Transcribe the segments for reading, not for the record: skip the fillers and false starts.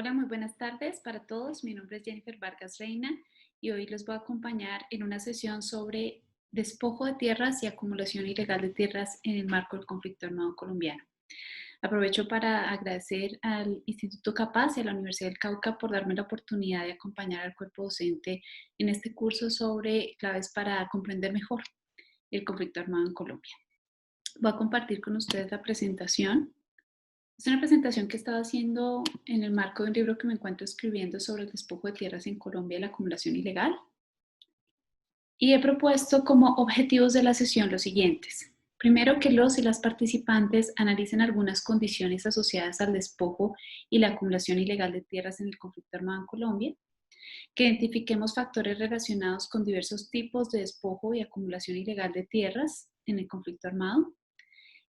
Hola, muy buenas tardes para todos. Mi nombre es Jennifer Vargas Reina y hoy les voy a acompañar en una sesión sobre despojo de tierras y acumulación ilegal de tierras en el marco del conflicto armado colombiano. Aprovecho para agradecer al Instituto Capaz y a la Universidad del Cauca por darme la oportunidad de acompañar al cuerpo docente en este curso sobre claves para comprender mejor el conflicto armado en Colombia. Voy a compartir con ustedes la presentación. Es una presentación que he estado haciendo en el marco de un libro que me encuentro escribiendo sobre el despojo de tierras en Colombia y la acumulación ilegal. Y he propuesto como objetivos de la sesión los siguientes. Primero, que los y las participantes analicen algunas condiciones asociadas al despojo y la acumulación ilegal de tierras en el conflicto armado en Colombia. Que identifiquemos factores relacionados con diversos tipos de despojo y acumulación ilegal de tierras en el conflicto armado.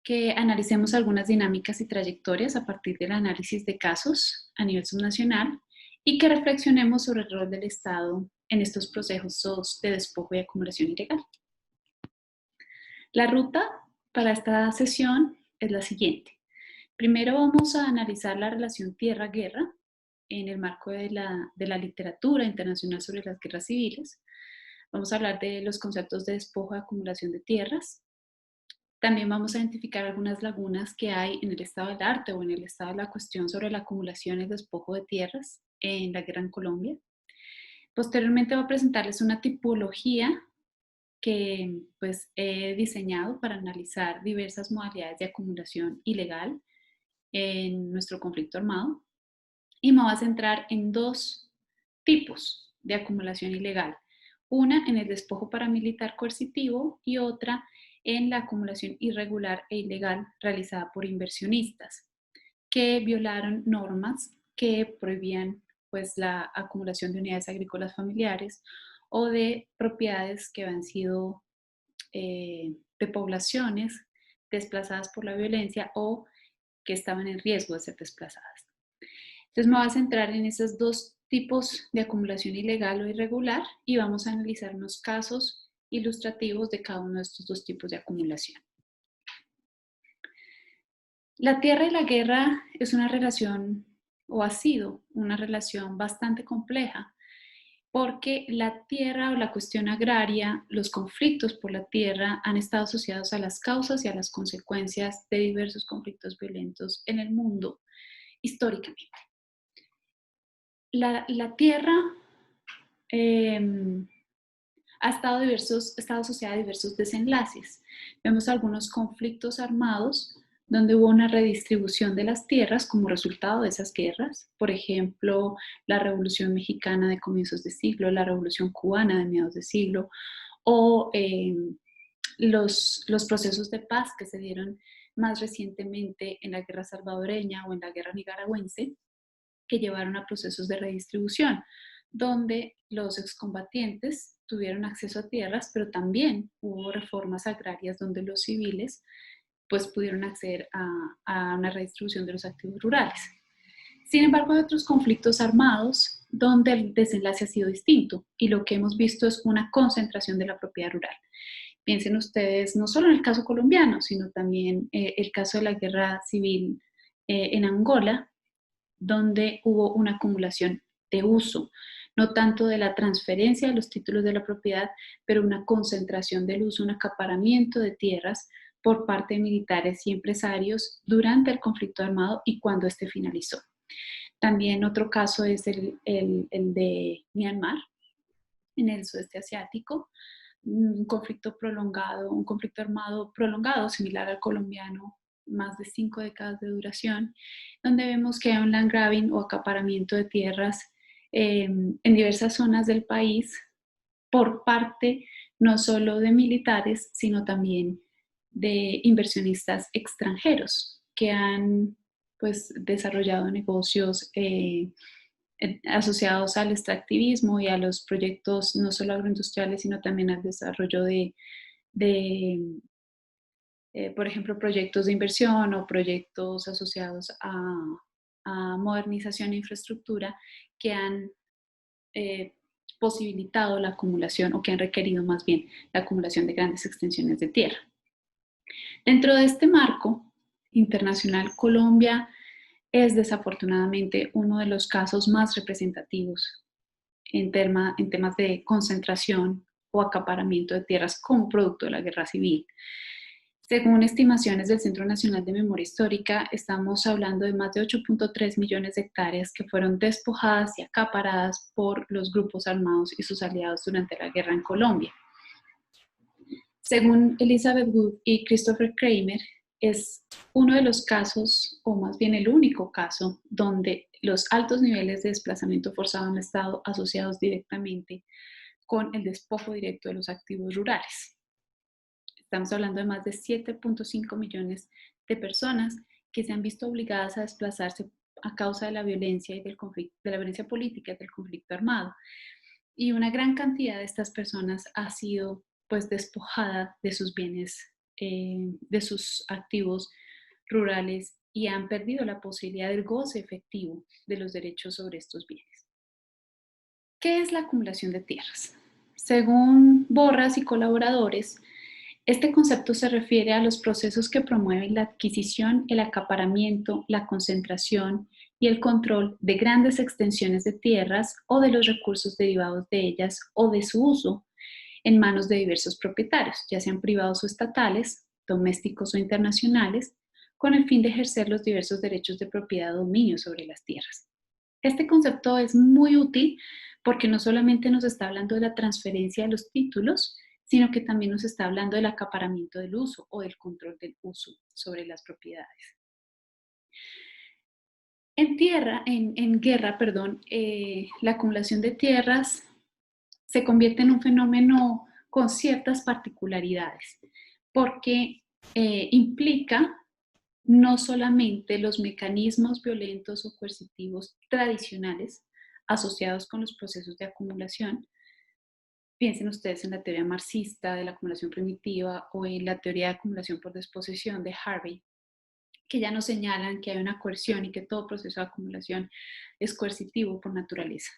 Que analicemos algunas dinámicas y trayectorias a partir del análisis de casos a nivel subnacional y que reflexionemos sobre el rol del Estado en estos procesos de despojo y acumulación ilegal. La ruta para esta sesión es la siguiente. Primero vamos a analizar la relación tierra-guerra en el marco de la literatura internacional sobre las guerras civiles. Vamos a hablar de los conceptos de despojo y acumulación de tierras. También vamos a identificar algunas lagunas que hay en el estado del arte o en el estado de la cuestión sobre la acumulación y el despojo de tierras en la guerra en Colombia. Posteriormente voy a presentarles una tipología que pues, he diseñado para analizar diversas modalidades de acumulación ilegal en nuestro conflicto armado. Y me voy a centrar en dos tipos de acumulación ilegal. Una en el despojo paramilitar coercitivo y otra en la acumulación irregular e ilegal realizada por inversionistas que violaron normas que prohibían pues, la acumulación de unidades agrícolas familiares o de propiedades que habían sido de poblaciones desplazadas por la violencia o que estaban en riesgo de ser desplazadas. Entonces me voy a centrar en esos dos tipos de acumulación ilegal o irregular y vamos a analizar unos casos ilustrativos de cada uno de estos dos tipos de acumulación. La tierra y la guerra es una relación, o ha sido una relación bastante compleja, porque la tierra o la cuestión agraria, los conflictos por la tierra han estado asociados a las causas y a las consecuencias de diversos conflictos violentos en el mundo históricamente. La tierra ha estado asociada a diversos desenlaces. Vemos algunos conflictos armados donde hubo una redistribución de las tierras como resultado de esas guerras. Por ejemplo, la Revolución Mexicana de comienzos de siglo, la Revolución Cubana de mediados de siglo, o los procesos de paz que se dieron más recientemente en la guerra salvadoreña o en la guerra nicaragüense, que llevaron a procesos de redistribución, donde los excombatientes tuvieron acceso a tierras, pero también hubo reformas agrarias donde los civiles pues, pudieron acceder a una redistribución de los activos rurales. Sin embargo, hay otros conflictos armados donde el desenlace ha sido distinto y lo que hemos visto es una concentración de la propiedad rural. Piensen ustedes no solo en el caso colombiano, sino también el caso de la guerra civil en Angola, donde hubo una acumulación de uso, no tanto de la transferencia de los títulos de la propiedad, pero una concentración del uso, un acaparamiento de tierras por parte de militares y empresarios durante el conflicto armado y cuando este finalizó. También otro caso es el de Myanmar, en el sudeste asiático, un conflicto prolongado, un conflicto armado prolongado, similar al colombiano, más de 5 décadas de duración, donde vemos que hay un land grabbing o acaparamiento de tierras en diversas zonas del país por parte no solo de militares, sino también de inversionistas extranjeros que han pues, desarrollado negocios asociados al extractivismo y a los proyectos no solo agroindustriales, sino también al desarrollo por ejemplo, proyectos de inversión o proyectos asociados a modernización e infraestructura que han posibilitado la acumulación o que han requerido más bien la acumulación de grandes extensiones de tierra. Dentro de este marco internacional, Colombia es desafortunadamente uno de los casos más representativos en temas de concentración o acaparamiento de tierras como producto de la guerra civil. Según estimaciones del Centro Nacional de Memoria Histórica, estamos hablando de más de 8.3 millones de hectáreas que fueron despojadas y acaparadas por los grupos armados y sus aliados durante la guerra en Colombia. Según Elizabeth Wood y Christopher Kramer, es uno de los casos, o más bien el único caso, donde los altos niveles de desplazamiento forzado han estado asociados directamente con el despojo directo de los activos rurales. Estamos hablando de más de 7.5 millones de personas que se han visto obligadas a desplazarse a causa de la violencia y del conflicto, de la violencia política y del conflicto armado. Y una gran cantidad de estas personas ha sido pues despojada de sus bienes, de sus activos rurales y han perdido la posibilidad del goce efectivo de los derechos sobre estos bienes. ¿Qué es la acumulación de tierras? Según Borras y colaboradores, este concepto se refiere a los procesos que promueven la adquisición, el acaparamiento, la concentración y el control de grandes extensiones de tierras o de los recursos derivados de ellas o de su uso en manos de diversos propietarios, ya sean privados o estatales, domésticos o internacionales, con el fin de ejercer los diversos derechos de propiedad o dominio sobre las tierras. Este concepto es muy útil porque no solamente nos está hablando de la transferencia de los títulos, sino que también nos está hablando del acaparamiento del uso o del control del uso sobre las propiedades. En guerra, la acumulación de tierras se convierte en un fenómeno con ciertas particularidades, porque implica no solamente los mecanismos violentos o coercitivos tradicionales asociados con los procesos de acumulación. Piensen ustedes en la teoría marxista de la acumulación primitiva o en la teoría de acumulación por disposición de Harvey, que ya nos señalan que hay una coerción y que todo proceso de acumulación es coercitivo por naturaleza.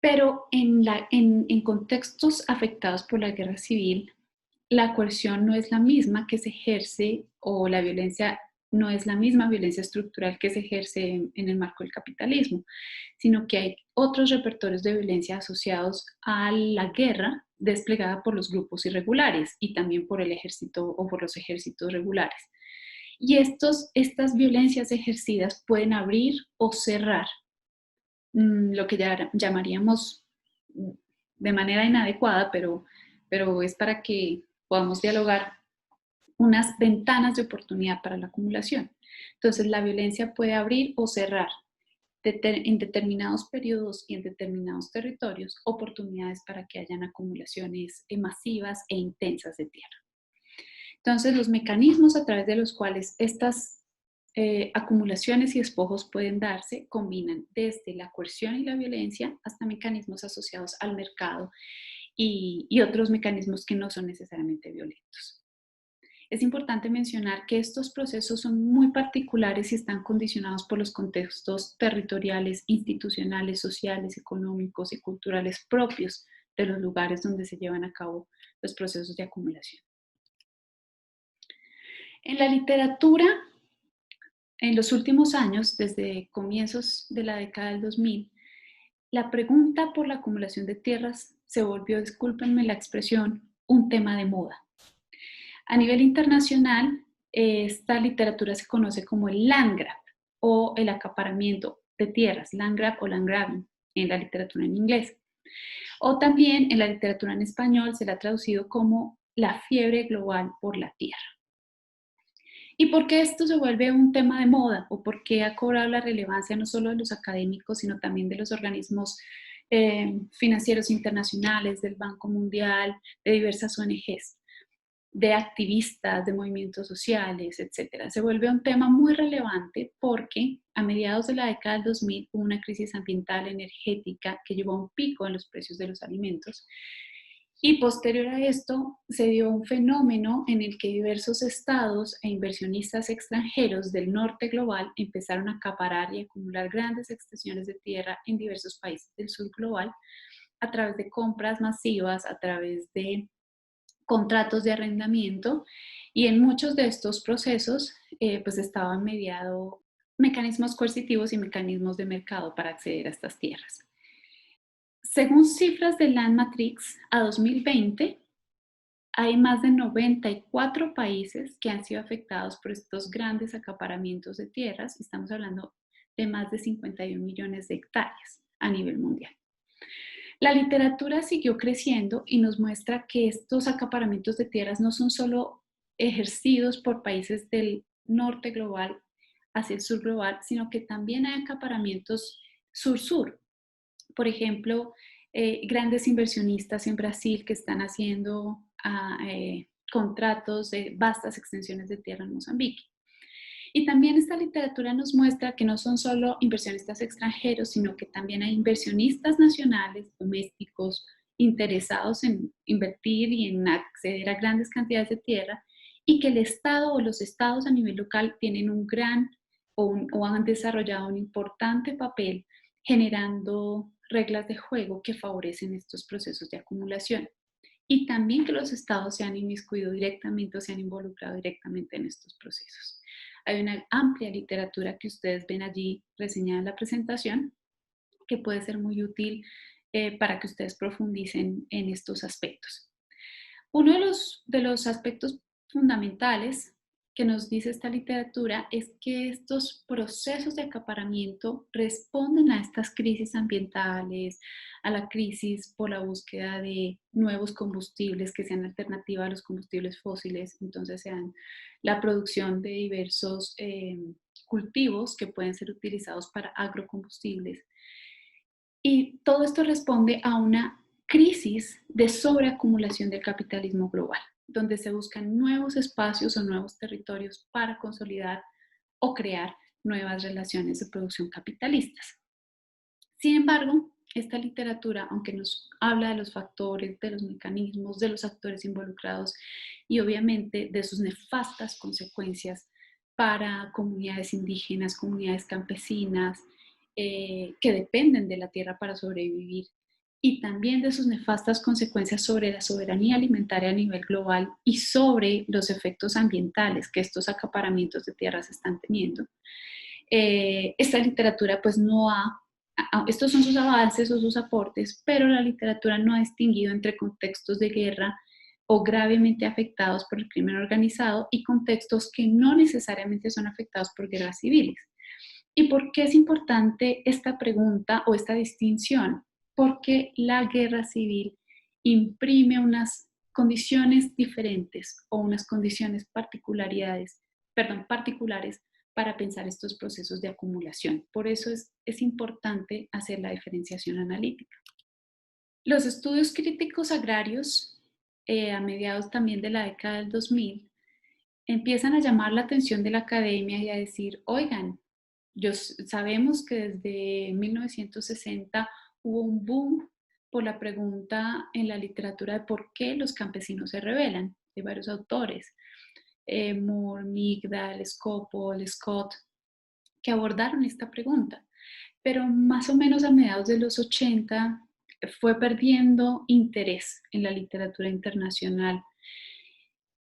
Pero en contextos afectados por la guerra civil, la coerción no es la misma que se ejerce o la violencia no es la misma violencia estructural que se ejerce en el marco del capitalismo, sino que hay otros repertorios de violencia asociados a la guerra desplegada por los grupos irregulares y también por el ejército o por los ejércitos regulares. Y estas violencias ejercidas pueden abrir o cerrar lo que ya llamaríamos de manera inadecuada, pero es para que podamos dialogar unas ventanas de oportunidad para la acumulación. Entonces, la violencia puede abrir o cerrar en determinados periodos y en determinados territorios oportunidades para que hayan acumulaciones masivas e intensas de tierra. Entonces, los mecanismos a través de los cuales estas acumulaciones y despojos pueden darse combinan desde la coerción y la violencia hasta mecanismos asociados al mercado y otros mecanismos que no son necesariamente violentos. Es importante mencionar que estos procesos son muy particulares y están condicionados por los contextos territoriales, institucionales, sociales, económicos y culturales propios de los lugares donde se llevan a cabo los procesos de acumulación. En la literatura, en los últimos años, desde comienzos de la década del 2000, la pregunta por la acumulación de tierras se volvió, discúlpenme la expresión, un tema de moda. A nivel internacional, esta literatura se conoce como el land grab o el acaparamiento de tierras, land grab o land grabbing en la literatura en inglés. O también en la literatura en español se la ha traducido como la fiebre global por la tierra. ¿Y por qué esto se vuelve un tema de moda? ¿O por qué ha cobrado la relevancia no solo de los académicos, sino también de los organismos financieros internacionales, del Banco Mundial, de diversas ONGs, de activistas, de movimientos sociales, etcétera? Se vuelve un tema muy relevante porque a mediados de la década del 2000 hubo una crisis ambiental energética que llevó a un pico en los precios de los alimentos. Y posterior a esto se dio un fenómeno en el que diversos estados e inversionistas extranjeros del norte global empezaron a acaparar y acumular grandes extensiones de tierra en diversos países del sur global a través de compras masivas, a través de contratos de arrendamiento, y en muchos de estos procesos pues estaba mediado mecanismos coercitivos y mecanismos de mercado para acceder a estas tierras. Según cifras de Land Matrix, a 2020 hay más de 94 países que han sido afectados por estos grandes acaparamientos de tierras. Estamos hablando de más de 51 millones de hectáreas a nivel mundial. La literatura siguió creciendo y nos muestra que estos acaparamientos de tierras no son solo ejercidos por países del norte global hacia el sur global, sino que también hay acaparamientos sur-sur. Por ejemplo, grandes inversionistas en Brasil que están haciendo contratos de vastas extensiones de tierra en Mozambique. Y también esta literatura nos muestra que no son solo inversionistas extranjeros, sino que también hay inversionistas nacionales, domésticos, interesados en invertir y en acceder a grandes cantidades de tierra, y que el Estado o los estados a nivel local tienen un gran o han desarrollado un importante papel generando reglas de juego que favorecen estos procesos de acumulación. Y también que los estados se han inmiscuido directamente o se han involucrado directamente en estos procesos. Hay una amplia literatura que ustedes ven allí reseñada en la presentación que puede ser muy útil para que ustedes profundicen en estos aspectos. Uno de los aspectos fundamentales que nos dice esta literatura es que estos procesos de acaparamiento responden a estas crisis ambientales, a la crisis por la búsqueda de nuevos combustibles que sean alternativa a los combustibles fósiles, entonces sean la producción de diversos cultivos que pueden ser utilizados para agrocombustibles. Y todo esto responde a una crisis de sobreacumulación del capitalismo global, donde se buscan nuevos espacios o nuevos territorios para consolidar o crear nuevas relaciones de producción capitalistas. Sin embargo, esta literatura, aunque nos habla de los factores, de los mecanismos, de los actores involucrados y obviamente de sus nefastas consecuencias para comunidades indígenas, comunidades campesinas, que dependen de la tierra para sobrevivir, y también de sus nefastas consecuencias sobre la soberanía alimentaria a nivel global y sobre los efectos ambientales que estos acaparamientos de tierras están teniendo. Esta literatura pues no estos son sus avances o sus aportes, pero la literatura no ha distinguido entre contextos de guerra o gravemente afectados por el crimen organizado y contextos que no necesariamente son afectados por guerras civiles. ¿Y por qué es importante esta pregunta o esta distinción? Porque la guerra civil imprime unas condiciones diferentes o unas condiciones particulares para pensar estos procesos de acumulación. Por eso es importante hacer la diferenciación analítica. Los estudios críticos agrarios, a mediados también de la década del 2000, empiezan a llamar la atención de la academia y a decir, oigan, sabemos que desde 1960 hubo un boom por la pregunta en la literatura de por qué los campesinos se rebelan, de varios autores, Moore, Migdal, Skopol, Scott, que abordaron esta pregunta. Pero más o menos a mediados de los 80 fue perdiendo interés en la literatura internacional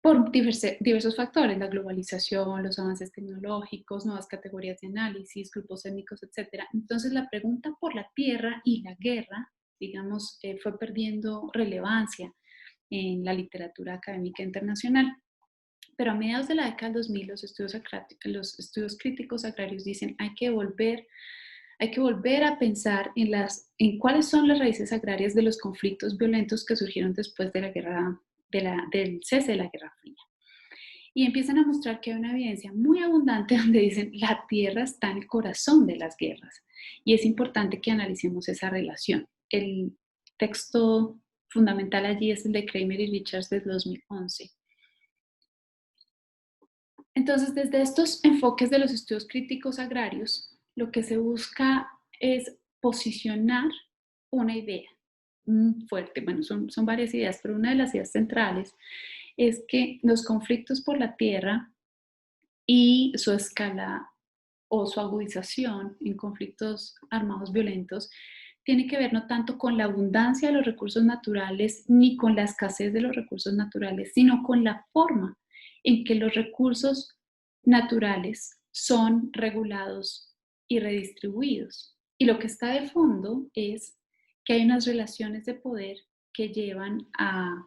por diversos factores, la globalización, los avances tecnológicos, nuevas categorías de análisis, grupos étnicos, etc. Entonces la pregunta por la tierra y la guerra, digamos, fue perdiendo relevancia en la literatura académica internacional. Pero a mediados de la década del 2000, los estudios críticos agrarios dicen hay que volver a pensar en cuáles son las raíces agrarias de los conflictos violentos que surgieron después de la guerra del cese de la Guerra Fría. Y empiezan a mostrar que hay una evidencia muy abundante donde dicen la tierra está en el corazón de las guerras. Y es importante que analicemos esa relación. El texto fundamental allí es el de Kramer y Richards de 2011. Entonces, desde estos enfoques de los estudios críticos agrarios, lo que se busca es posicionar una idea fuerte. Bueno, son varias ideas, pero una de las ideas centrales es que los conflictos por la tierra y su escala o su agudización en conflictos armados violentos tiene que ver no tanto con la abundancia de los recursos naturales ni con la escasez de los recursos naturales, sino con la forma en que los recursos naturales son regulados y redistribuidos. Y lo que está de fondo es que hay unas relaciones de poder que llevan a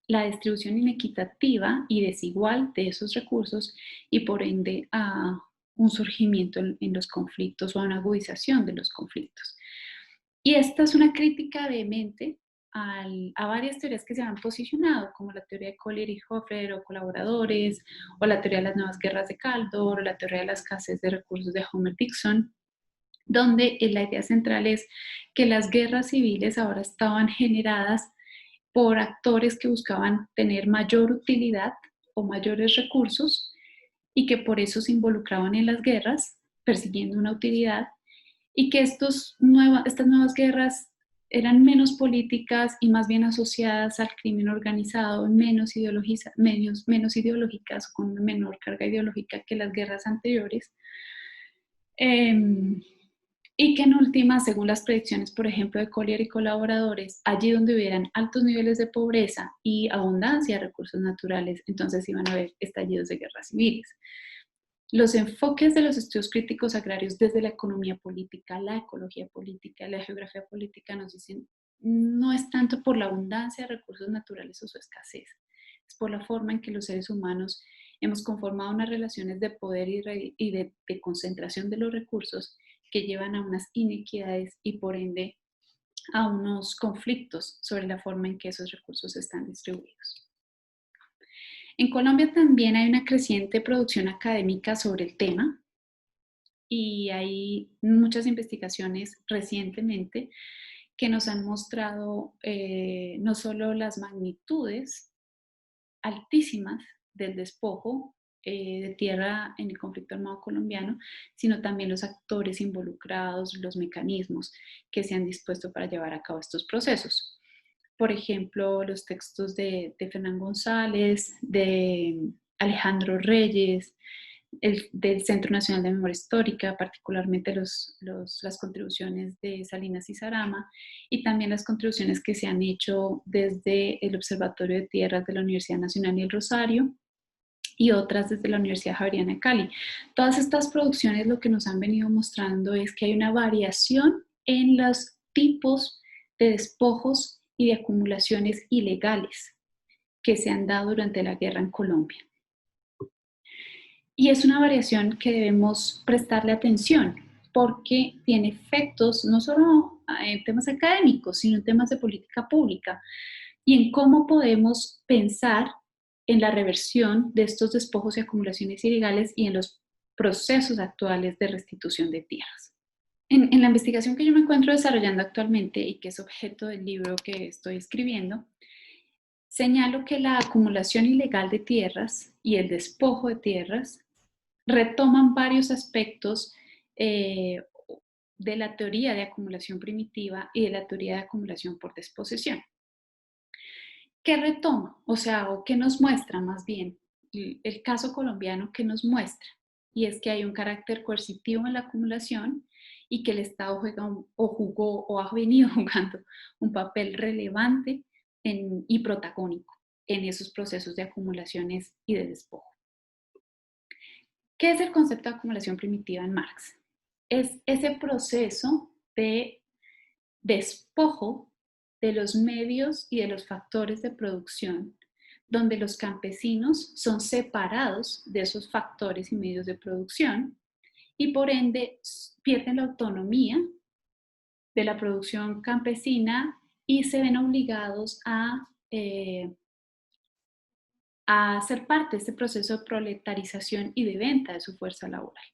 la distribución inequitativa y desigual de esos recursos y por ende a un surgimiento en los conflictos o a una agudización de los conflictos. Y esta es una crítica vehemente a varias teorías que se han posicionado, como la teoría de Collier y Hofer o colaboradores, o la teoría de las nuevas guerras de Kaldor, o la teoría de la escasez de recursos de Homer-Dixon, donde la idea central es que las guerras civiles ahora estaban generadas por actores que buscaban tener mayor utilidad o mayores recursos y que por eso se involucraban en las guerras, persiguiendo una utilidad, y que estas nuevas guerras eran menos políticas y más bien asociadas al crimen organizado, menos ideológicas, con menor carga ideológica que las guerras anteriores. Y que en última, según las predicciones, por ejemplo, de Collier y colaboradores, allí donde hubieran altos niveles de pobreza y abundancia de recursos naturales, entonces iban a haber estallidos de guerras civiles. Los enfoques de los estudios críticos agrarios desde la economía política, la ecología política, la geografía política nos dicen no es tanto por la abundancia de recursos naturales o su escasez, es por la forma en que los seres humanos hemos conformado unas relaciones de poder y de concentración de los recursos que llevan a unas inequidades y por ende a unos conflictos sobre la forma en que esos recursos están distribuidos. En Colombia también hay una creciente producción académica sobre el tema y hay muchas investigaciones recientemente que nos han mostrado no solo las magnitudes altísimas del despojo de tierra en el conflicto armado colombiano, sino también los actores involucrados, los mecanismos que se han dispuesto para llevar a cabo estos procesos. Por ejemplo, los textos de Fernán González, de Alejandro Reyes, del Centro Nacional de Memoria Histórica, particularmente las contribuciones de Salinas y Sarama, y también las contribuciones que se han hecho desde el Observatorio de Tierras de la Universidad Nacional y el Rosario, y otras desde la Universidad Javeriana de Cali. Todas estas producciones lo que nos han venido mostrando es que hay una variación en los tipos de despojos y de acumulaciones ilegales que se han dado durante la guerra en Colombia. Y es una variación que debemos prestarle atención porque tiene efectos no solo en temas académicos, sino en temas de política pública y en cómo podemos pensar en la reversión de estos despojos y acumulaciones ilegales y en los procesos actuales de restitución de tierras. En la investigación que yo me encuentro desarrollando actualmente y que es objeto del libro que estoy escribiendo, señalo que la acumulación ilegal de tierras y el despojo de tierras retoman varios aspectos de la teoría de acumulación primitiva y de la teoría de acumulación por desposesión. ¿Qué retoma? O sea, o qué nos muestra más bien el caso colombiano que nos muestra, y es que hay un carácter coercitivo en la acumulación y que el Estado juega o jugó o ha venido jugando un papel relevante y protagónico en esos procesos de acumulaciones y de despojo. ¿Qué es el concepto de acumulación primitiva en Marx? Es ese proceso de despojo de los medios y de los factores de producción, donde los campesinos son separados de esos factores y medios de producción y por ende pierden la autonomía de la producción campesina y se ven obligados a ser parte de este proceso de proletarización y de venta de su fuerza laboral.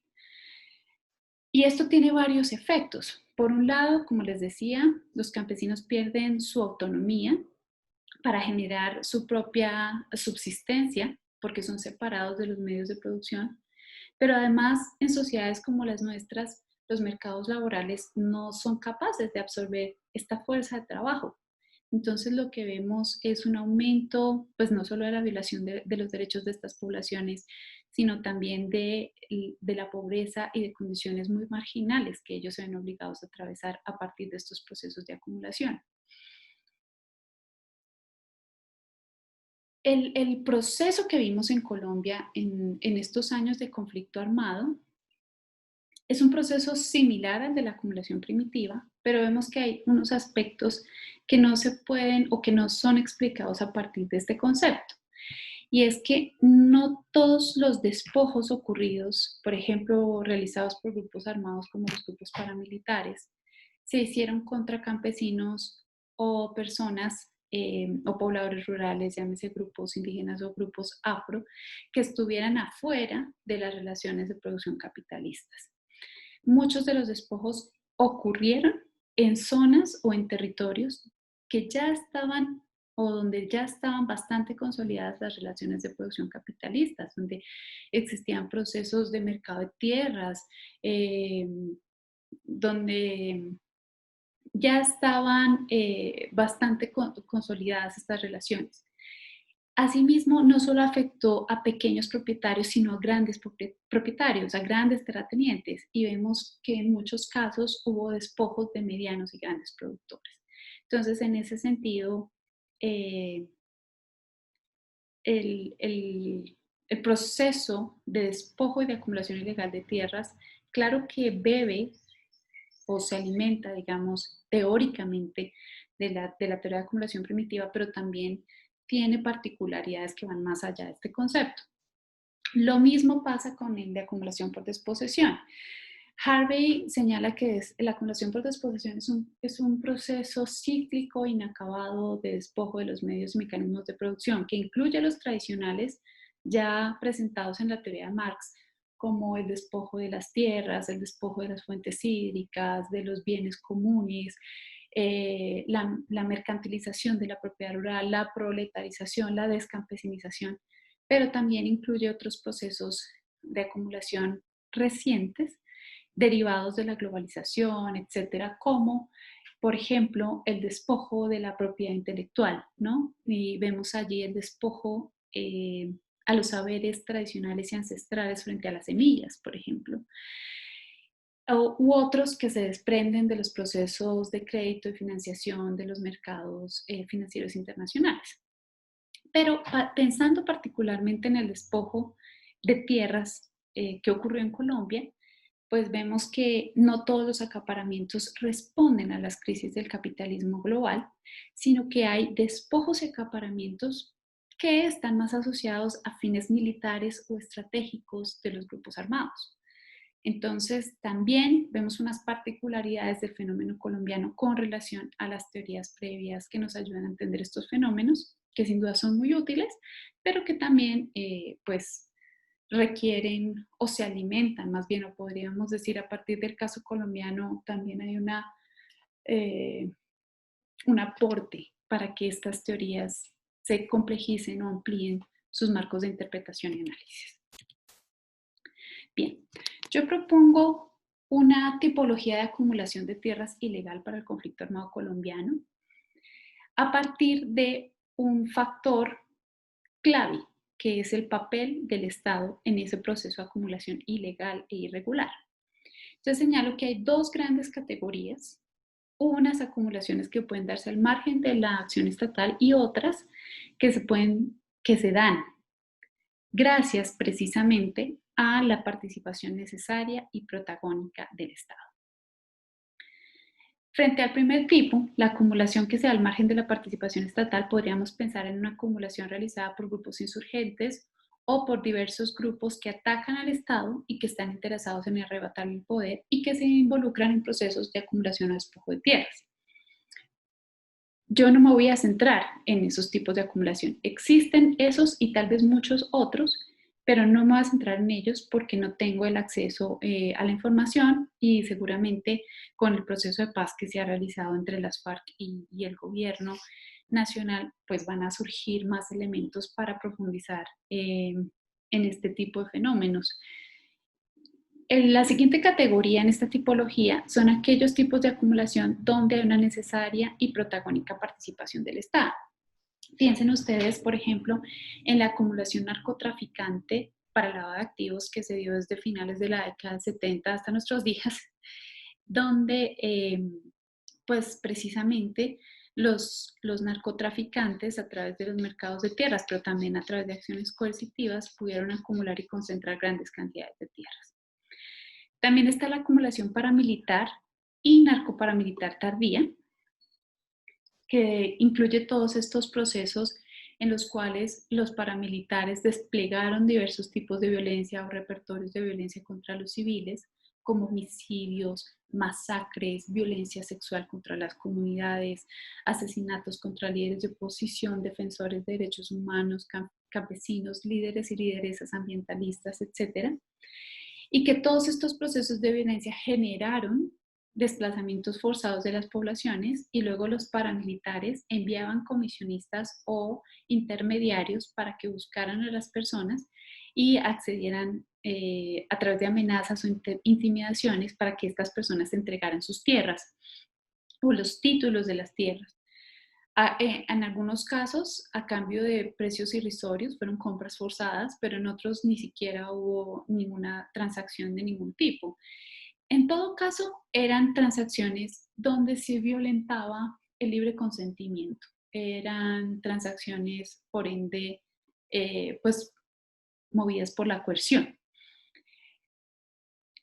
Y esto tiene varios efectos. Por un lado, como les decía, los campesinos pierden su autonomía para generar su propia subsistencia, porque son separados de los medios de producción, pero además en sociedades como las nuestras, los mercados laborales no son capaces de absorber esta fuerza de trabajo. Entonces lo que vemos es un aumento, pues no solo de la violación de los derechos de estas poblaciones, sino también de la pobreza y de condiciones muy marginales que ellos se ven obligados a atravesar a partir de estos procesos de acumulación. El proceso que vimos en Colombia en estos años de conflicto armado es un proceso similar al de la acumulación primitiva, pero vemos que hay unos aspectos que no se pueden o que no son explicados a partir de este concepto. Y es que no todos los despojos ocurridos, por ejemplo, realizados por grupos armados como los grupos paramilitares, se hicieron contra campesinos o personas o pobladores rurales, llámese grupos indígenas o grupos afro, que estuvieran afuera de las relaciones de producción capitalistas. Muchos de los despojos ocurrieron en zonas o en territorios que ya estaban o donde ya estaban bastante consolidadas las relaciones de producción capitalistas, donde existían procesos de mercado de tierras, eh, donde ya estaban bastante consolidadas estas relaciones. Asimismo, no solo afectó a pequeños propietarios, sino a grandes propietarios, a grandes terratenientes, y vemos que en muchos casos hubo despojos de medianos y grandes productores. Entonces, en ese sentido, eh, el, el, el proceso de despojo y de acumulación ilegal de tierras, claro que bebe o se alimenta, digamos, teóricamente de la teoría de acumulación primitiva, pero también tiene particularidades que van más allá de este concepto. Lo mismo pasa con el de acumulación por desposesión. Harvey señala que la acumulación por desposesión es un proceso cíclico inacabado de despojo de los medios y mecanismos de producción, que incluye los tradicionales ya presentados en la teoría de Marx, como el despojo de las tierras, el despojo de las fuentes hídricas, de los bienes comunes, la mercantilización de la propiedad rural, la proletarización, la descampesinización, pero también incluye otros procesos de acumulación recientes derivados de la globalización, etcétera, como por ejemplo el despojo de la propiedad intelectual, ¿no? Y vemos allí el despojo a los saberes tradicionales y ancestrales frente a las semillas, por ejemplo, u otros que se desprenden de los procesos de crédito y financiación de los mercados financieros internacionales. Pero pensando particularmente en el despojo de tierras que ocurrió en Colombia, pues vemos que no todos los acaparamientos responden a las crisis del capitalismo global, sino que hay despojos y acaparamientos que están más asociados a fines militares o estratégicos de los grupos armados. Entonces, también vemos unas particularidades del fenómeno colombiano con relación a las teorías previas que nos ayudan a entender estos fenómenos, que sin duda son muy útiles, pero que también, pues, requieren o se alimentan, más bien, o podríamos decir a partir del caso colombiano, también hay un aporte para que estas teorías se complejicen o amplíen sus marcos de interpretación y análisis. Bien, yo propongo una tipología de acumulación de tierras ilegal para el conflicto armado colombiano a partir de un factor clave, que es el papel del Estado en ese proceso de acumulación ilegal e irregular. Entonces señalo que hay dos grandes categorías, unas acumulaciones que pueden darse al margen de la acción estatal y otras que se dan gracias precisamente a la participación necesaria y protagónica del Estado. Frente al primer tipo, la acumulación que se da al margen de la participación estatal, podríamos pensar en una acumulación realizada por grupos insurgentes o por diversos grupos que atacan al Estado y que están interesados en arrebatarle el poder y que se involucran en procesos de acumulación o despojo de tierras. Yo no me voy a centrar en esos tipos de acumulación. Existen esos y tal vez muchos otros, pero no me voy a centrar en ellos porque no tengo el acceso a la información y seguramente con el proceso de paz que se ha realizado entre las FARC y el gobierno nacional, pues van a surgir más elementos para profundizar en este tipo de fenómenos. La siguiente categoría en esta tipología son aquellos tipos de acumulación donde hay una necesaria y protagónica participación del Estado. Piensen ustedes, por ejemplo, en la acumulación narcotraficante para el lavado de activos que se dio desde finales de la década de 70 hasta nuestros días, donde pues precisamente los narcotraficantes a través de los mercados de tierras, pero también a través de acciones coercitivas, pudieron acumular y concentrar grandes cantidades de tierras. También está la acumulación paramilitar y narcoparamilitar tardía, que incluye todos estos procesos en los cuales los paramilitares desplegaron diversos tipos de violencia o repertorios de violencia contra los civiles, como homicidios, masacres, violencia sexual contra las comunidades, asesinatos contra líderes de oposición, defensores de derechos humanos, campesinos, líderes y lideresas ambientalistas, etc. Y que todos estos procesos de violencia generaron desplazamientos forzados de las poblaciones y luego los paramilitares enviaban comisionistas o intermediarios para que buscaran a las personas y accedieran a través de amenazas o intimidaciones para que estas personas entregaran sus tierras o los títulos de las tierras. En algunos casos, a cambio de precios irrisorios, fueron compras forzadas, pero en otros ni siquiera hubo ninguna transacción de ningún tipo. En todo caso, eran transacciones donde se violentaba el libre consentimiento. Eran transacciones, por ende, pues movidas por la coerción.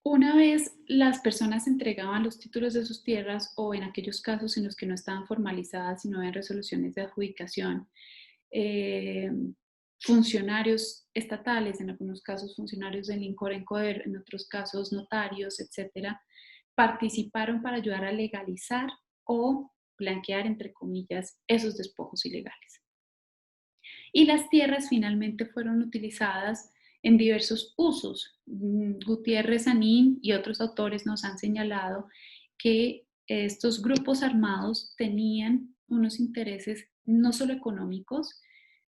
Una vez las personas entregaban los títulos de sus tierras o en aquellos casos en los que no estaban formalizadas y no habían resoluciones de adjudicación, eh, funcionarios estatales, en algunos casos funcionarios del INCOR, en otros casos notarios, etcétera, participaron para ayudar a legalizar o blanquear, entre comillas, esos despojos ilegales. Y las tierras finalmente fueron utilizadas en diversos usos. Gutiérrez Anín y otros autores nos han señalado que estos grupos armados tenían unos intereses no solo económicos,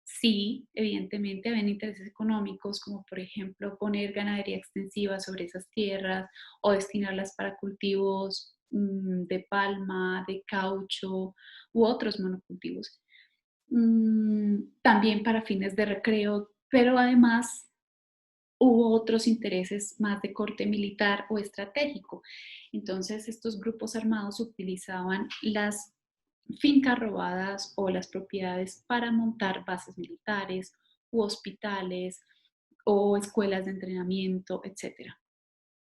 sí, evidentemente habían intereses económicos, como por ejemplo poner ganadería extensiva sobre esas tierras o destinarlas para cultivos de palma, de caucho u otros monocultivos. También para fines de recreo, pero además hubo otros intereses más de corte militar o estratégico. Entonces, estos grupos armados utilizaban las fincas robadas o las propiedades para montar bases militares u hospitales o escuelas de entrenamiento, etc.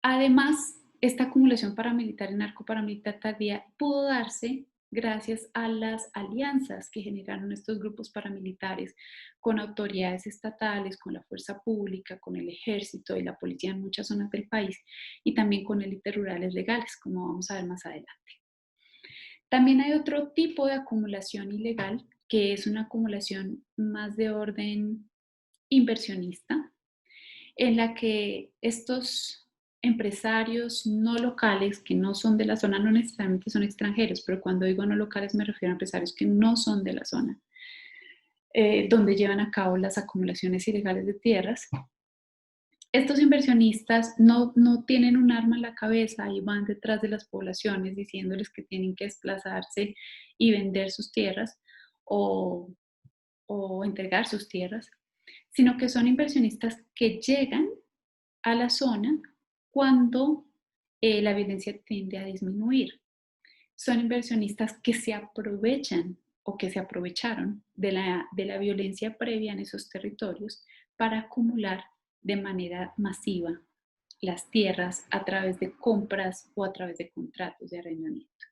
Además, esta acumulación paramilitar y narcoparamilitar tardía pudo darse gracias a las alianzas que generaron estos grupos paramilitares con autoridades estatales, con la fuerza pública, con el ejército y la policía en muchas zonas del país y también con élites rurales legales, como vamos a ver más adelante. También hay otro tipo de acumulación ilegal, que es una acumulación más de orden inversionista, en la que estos empresarios no locales, que no son de la zona, no necesariamente son extranjeros, pero cuando digo no locales me refiero a empresarios que no son de la zona, donde llevan a cabo las acumulaciones ilegales de tierras. Estos inversionistas no tienen un arma en la cabeza y van detrás de las poblaciones diciéndoles que tienen que desplazarse y vender sus tierras o, o entregar sus tierras, sino que son inversionistas que llegan a la zona cuando la violencia tiende a disminuir. Son inversionistas que se aprovechan o que se aprovecharon de la violencia previa en esos territorios para acumular de manera masiva las tierras a través de compras o a través de contratos de arrendamiento.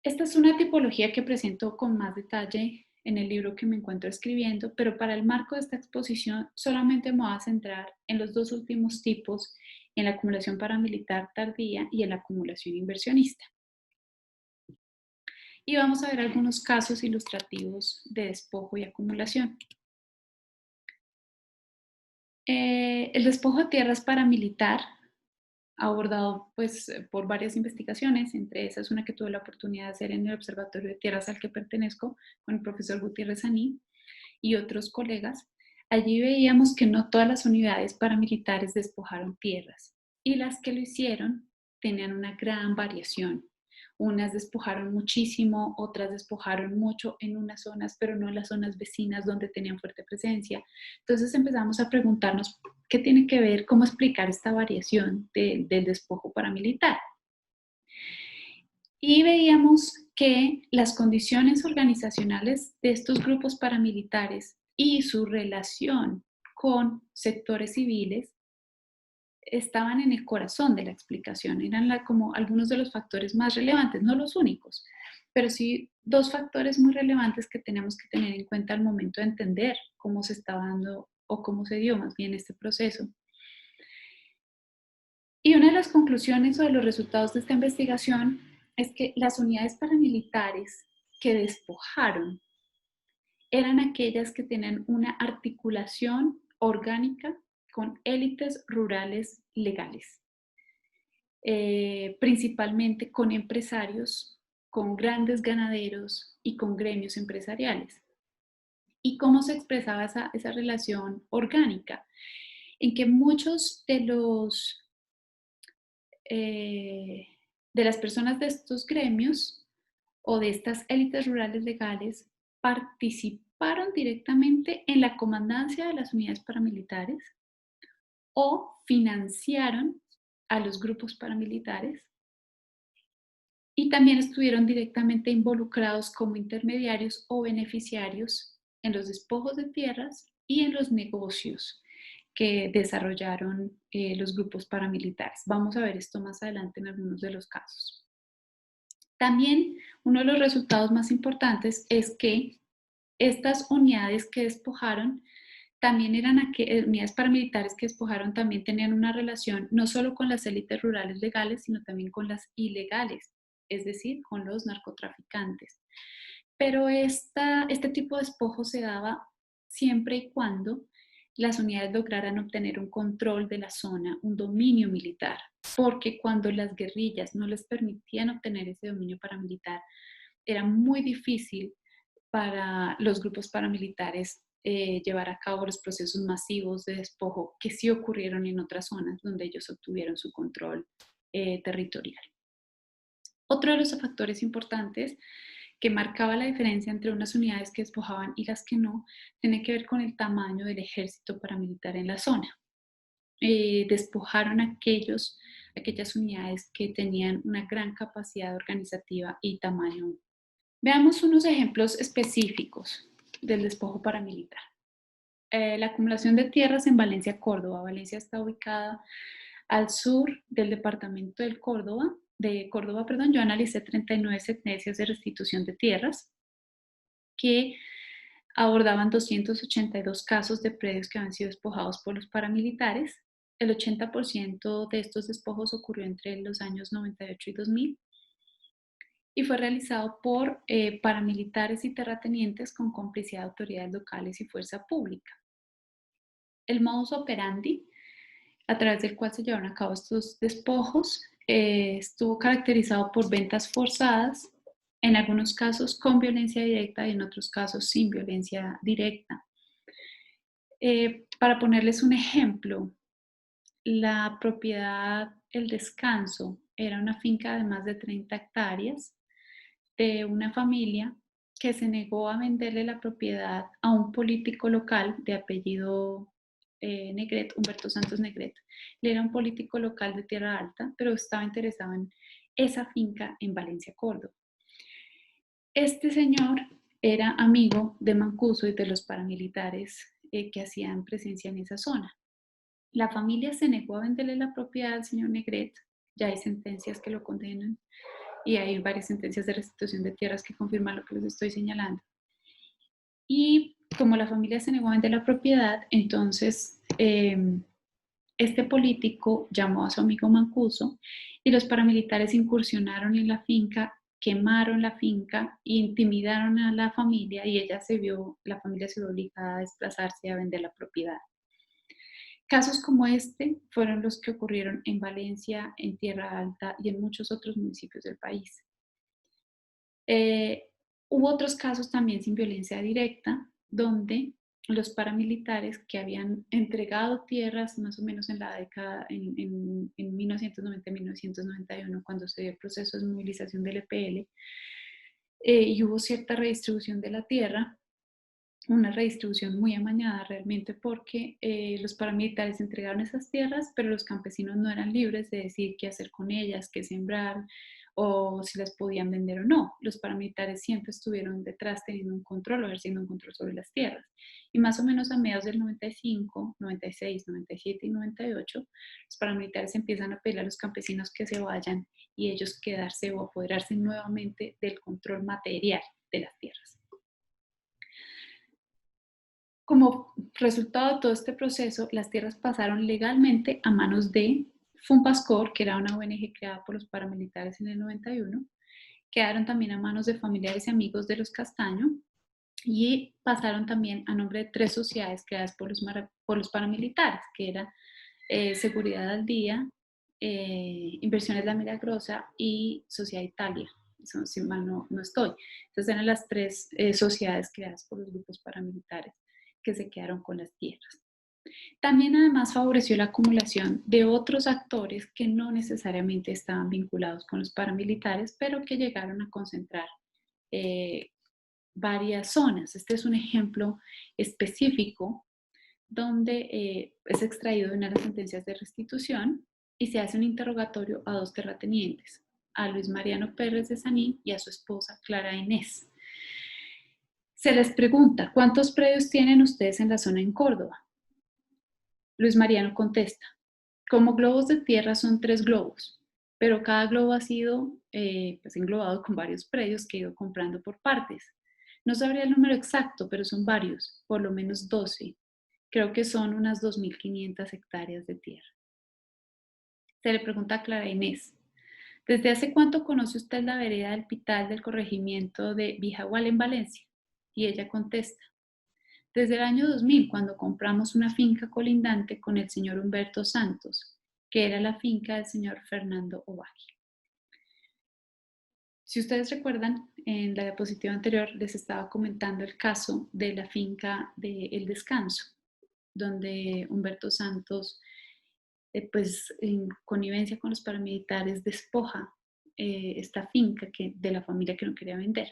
Esta es una tipología que presento con más detalle en el libro que me encuentro escribiendo, pero para el marco de esta exposición solamente me voy a centrar en los dos últimos tipos, en la acumulación paramilitar tardía y en la acumulación inversionista. Y vamos a ver algunos casos ilustrativos de despojo y acumulación. El despojo de tierras paramilitar, abordado pues, por varias investigaciones, entre esas una que tuve la oportunidad de hacer en el Observatorio de Tierras al que pertenezco con el profesor Gutiérrez Aní y otros colegas. Allí veíamos que no todas las unidades paramilitares despojaron tierras y las que lo hicieron tenían una gran variación. Unas despojaron muchísimo, otras despojaron mucho en unas zonas, pero no en las zonas vecinas donde tenían fuerte presencia. Entonces empezamos a preguntarnos qué tiene que ver, cómo explicar esta variación del despojo paramilitar. Y veíamos que las condiciones organizacionales de estos grupos paramilitares y su relación con sectores civiles estaban en el corazón de la explicación, eran como algunos de los factores más relevantes, no los únicos, pero sí dos factores muy relevantes que tenemos que tener en cuenta al momento de entender cómo se está dando o cómo se dio más bien este proceso. Y una de las conclusiones o de los resultados de esta investigación es que las unidades paramilitares que despojaron eran aquellas que tenían una articulación orgánica con élites rurales legales, principalmente con empresarios, con grandes ganaderos y con gremios empresariales. ¿Y cómo se expresaba esa relación orgánica? En que muchos de las personas de estos gremios o de estas élites rurales legales participaron directamente en la comandancia de las unidades paramilitares o financiaron a los grupos paramilitares y también estuvieron directamente involucrados como intermediarios o beneficiarios en los despojos de tierras y en los negocios que desarrollaron los grupos paramilitares. Vamos a ver esto más adelante en algunos de los casos. También uno de los resultados más importantes es que estas unidades que despojaron también eran unidades paramilitares que despojaron, también tenían una relación no solo con las élites rurales legales, sino también con las ilegales, es decir, con los narcotraficantes. Pero este tipo de despojo se daba siempre y cuando las unidades lograran obtener un control de la zona, un dominio militar, porque cuando las guerrillas no les permitían obtener ese dominio paramilitar, era muy difícil para los grupos paramilitares llevar a cabo los procesos masivos de despojo que sí ocurrieron en otras zonas donde ellos obtuvieron su control territorial. Otro de los factores importantes que marcaba la diferencia entre unas unidades que despojaban y las que no, tiene que ver con el tamaño del ejército paramilitar en la zona. Despojaron aquellas unidades que tenían una gran capacidad organizativa y tamaño. Veamos unos ejemplos específicos del despojo paramilitar. La acumulación de tierras en Valencia, Córdoba. Valencia está ubicada al sur del departamento de Córdoba. Yo analicé 39 sentencias de restitución de tierras que abordaban 282 casos de predios que habían sido despojados por los paramilitares. El 80% de estos despojos ocurrió entre los años 98 y 2000 y fue realizado por paramilitares y terratenientes con complicidad de autoridades locales y fuerza pública. El modus operandi a través del cual se llevaron a cabo estos despojos estuvo caracterizado por ventas forzadas, en algunos casos con violencia directa y en otros casos sin violencia directa. Para ponerles un ejemplo, la propiedad El Descanso era una finca de más de 30 hectáreas de una familia que se negó a venderle la propiedad a un político local de apellido Negret, Humberto Santos Negret. Él era un político local de Tierra Alta, pero estaba interesado en esa finca en Valencia, Córdoba. Este señor era amigo de Mancuso y de los paramilitares que hacían presencia en esa zona. La familia se negó a venderle la propiedad al señor Negret, ya hay sentencias que lo condenan y hay varias sentencias de restitución de tierras que confirman lo que les estoy señalando. Y como la familia se negó a vender la propiedad, entonces este político llamó a su amigo Mancuso y los paramilitares incursionaron en la finca, quemaron la finca, intimidaron a la familia y la familia se vio obligada a desplazarse y a vender la propiedad. Casos como este fueron los que ocurrieron en Valencia, en Tierra Alta y en muchos otros municipios del país. Hubo otros casos también sin violencia directa, donde los paramilitares que habían entregado tierras más o menos en la década, en 1990-1991, cuando se dio el proceso de movilización del EPL, y hubo cierta redistribución de la tierra, una redistribución muy amañada realmente porque los paramilitares entregaron esas tierras, pero los campesinos no eran libres de decir qué hacer con ellas, qué sembrar o si las podían vender o no. Los paramilitares siempre estuvieron detrás teniendo un control o ejerciendo un control sobre las tierras. Y más o menos a mediados del 95, 96, 97 y 98, los paramilitares empiezan a pedir a los campesinos que se vayan y ellos quedarse o apoderarse nuevamente del control material de las tierras. Como resultado de todo este proceso, las tierras pasaron legalmente a manos de Funpascor, que era una ONG creada por los paramilitares en el 91, quedaron también a manos de familiares y amigos de los Castaño y pasaron también a nombre de 3 sociedades creadas por los paramilitares, que era Seguridad al Día, Inversiones La Milagrosa y Sociedad Italia. Eso, si mal no estoy. Entonces eran las 3 sociedades creadas por los grupos paramilitares que se quedaron con las tierras. También además favoreció la acumulación de otros actores que no necesariamente estaban vinculados con los paramilitares, pero que llegaron a concentrar varias zonas. Este es un ejemplo específico donde es extraído de una de las sentencias de restitución y se hace un interrogatorio a 2 terratenientes, a Luis Mariano Pérez de Sanín y a su esposa Clara Inés. Se les pregunta, ¿cuántos predios tienen ustedes en la zona en Córdoba? Luis Mariano contesta, como globos de tierra son 3 globos, pero cada globo ha sido pues englobado con varios predios que he ido comprando por partes. No sabría el número exacto, pero son varios, por lo menos 12. Creo que son unas 2.500 hectáreas de tierra. Se le pregunta a Clara Inés, ¿desde hace cuánto conoce usted la vereda del Pital del corregimiento de Vijagual en Valencia? Y ella contesta, desde el año 2000, cuando compramos una finca colindante con el señor Humberto Santos, que era la finca del señor Fernando Ovalle. Si ustedes recuerdan, en la diapositiva anterior les estaba comentando el caso de la finca de El Descanso, donde Humberto Santos, pues en connivencia con los paramilitares, despoja esta finca de la familia que no quería vender.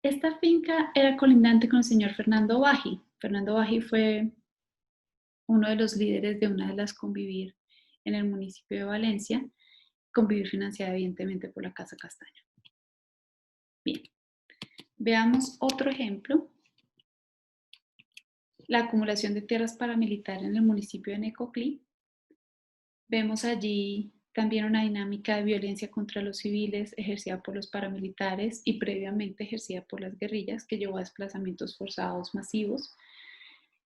Esta finca era colindante con el señor Fernando Ovalle. Fernando Ovalle fue uno de los líderes de una de las Convivir en el municipio de Valencia, Convivir financiada evidentemente por la Casa Castaño. Bien, veamos otro ejemplo. La acumulación de tierras paramilitares en el municipio de Necoclí. Vemos allí también una dinámica de violencia contra los civiles ejercida por los paramilitares y previamente ejercida por las guerrillas, que llevó a desplazamientos forzados masivos.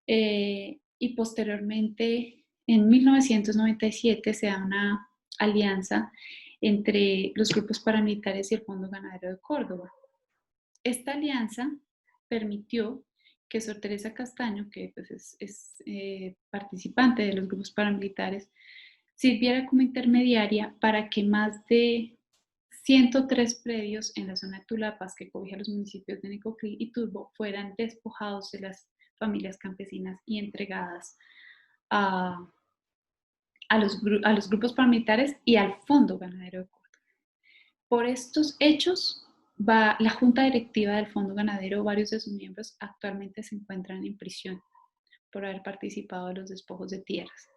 Y posteriormente, en 1997, se da una alianza entre los grupos paramilitares y el Fondo Ganadero de Córdoba. Esta alianza permitió que Sor Teresa Castaño, que pues es participante de los grupos paramilitares, sirviera como intermediaria para que más de 103 predios en la zona de Tulapas, que cobija los municipios de Necoclí y Turbo, fueran despojados de las familias campesinas y entregadas a los grupos paramilitares y al Fondo Ganadero de Córdoba. Por estos hechos, la Junta Directiva del Fondo Ganadero, varios de sus miembros actualmente se encuentran en prisión por haber participado en los despojos de tierras.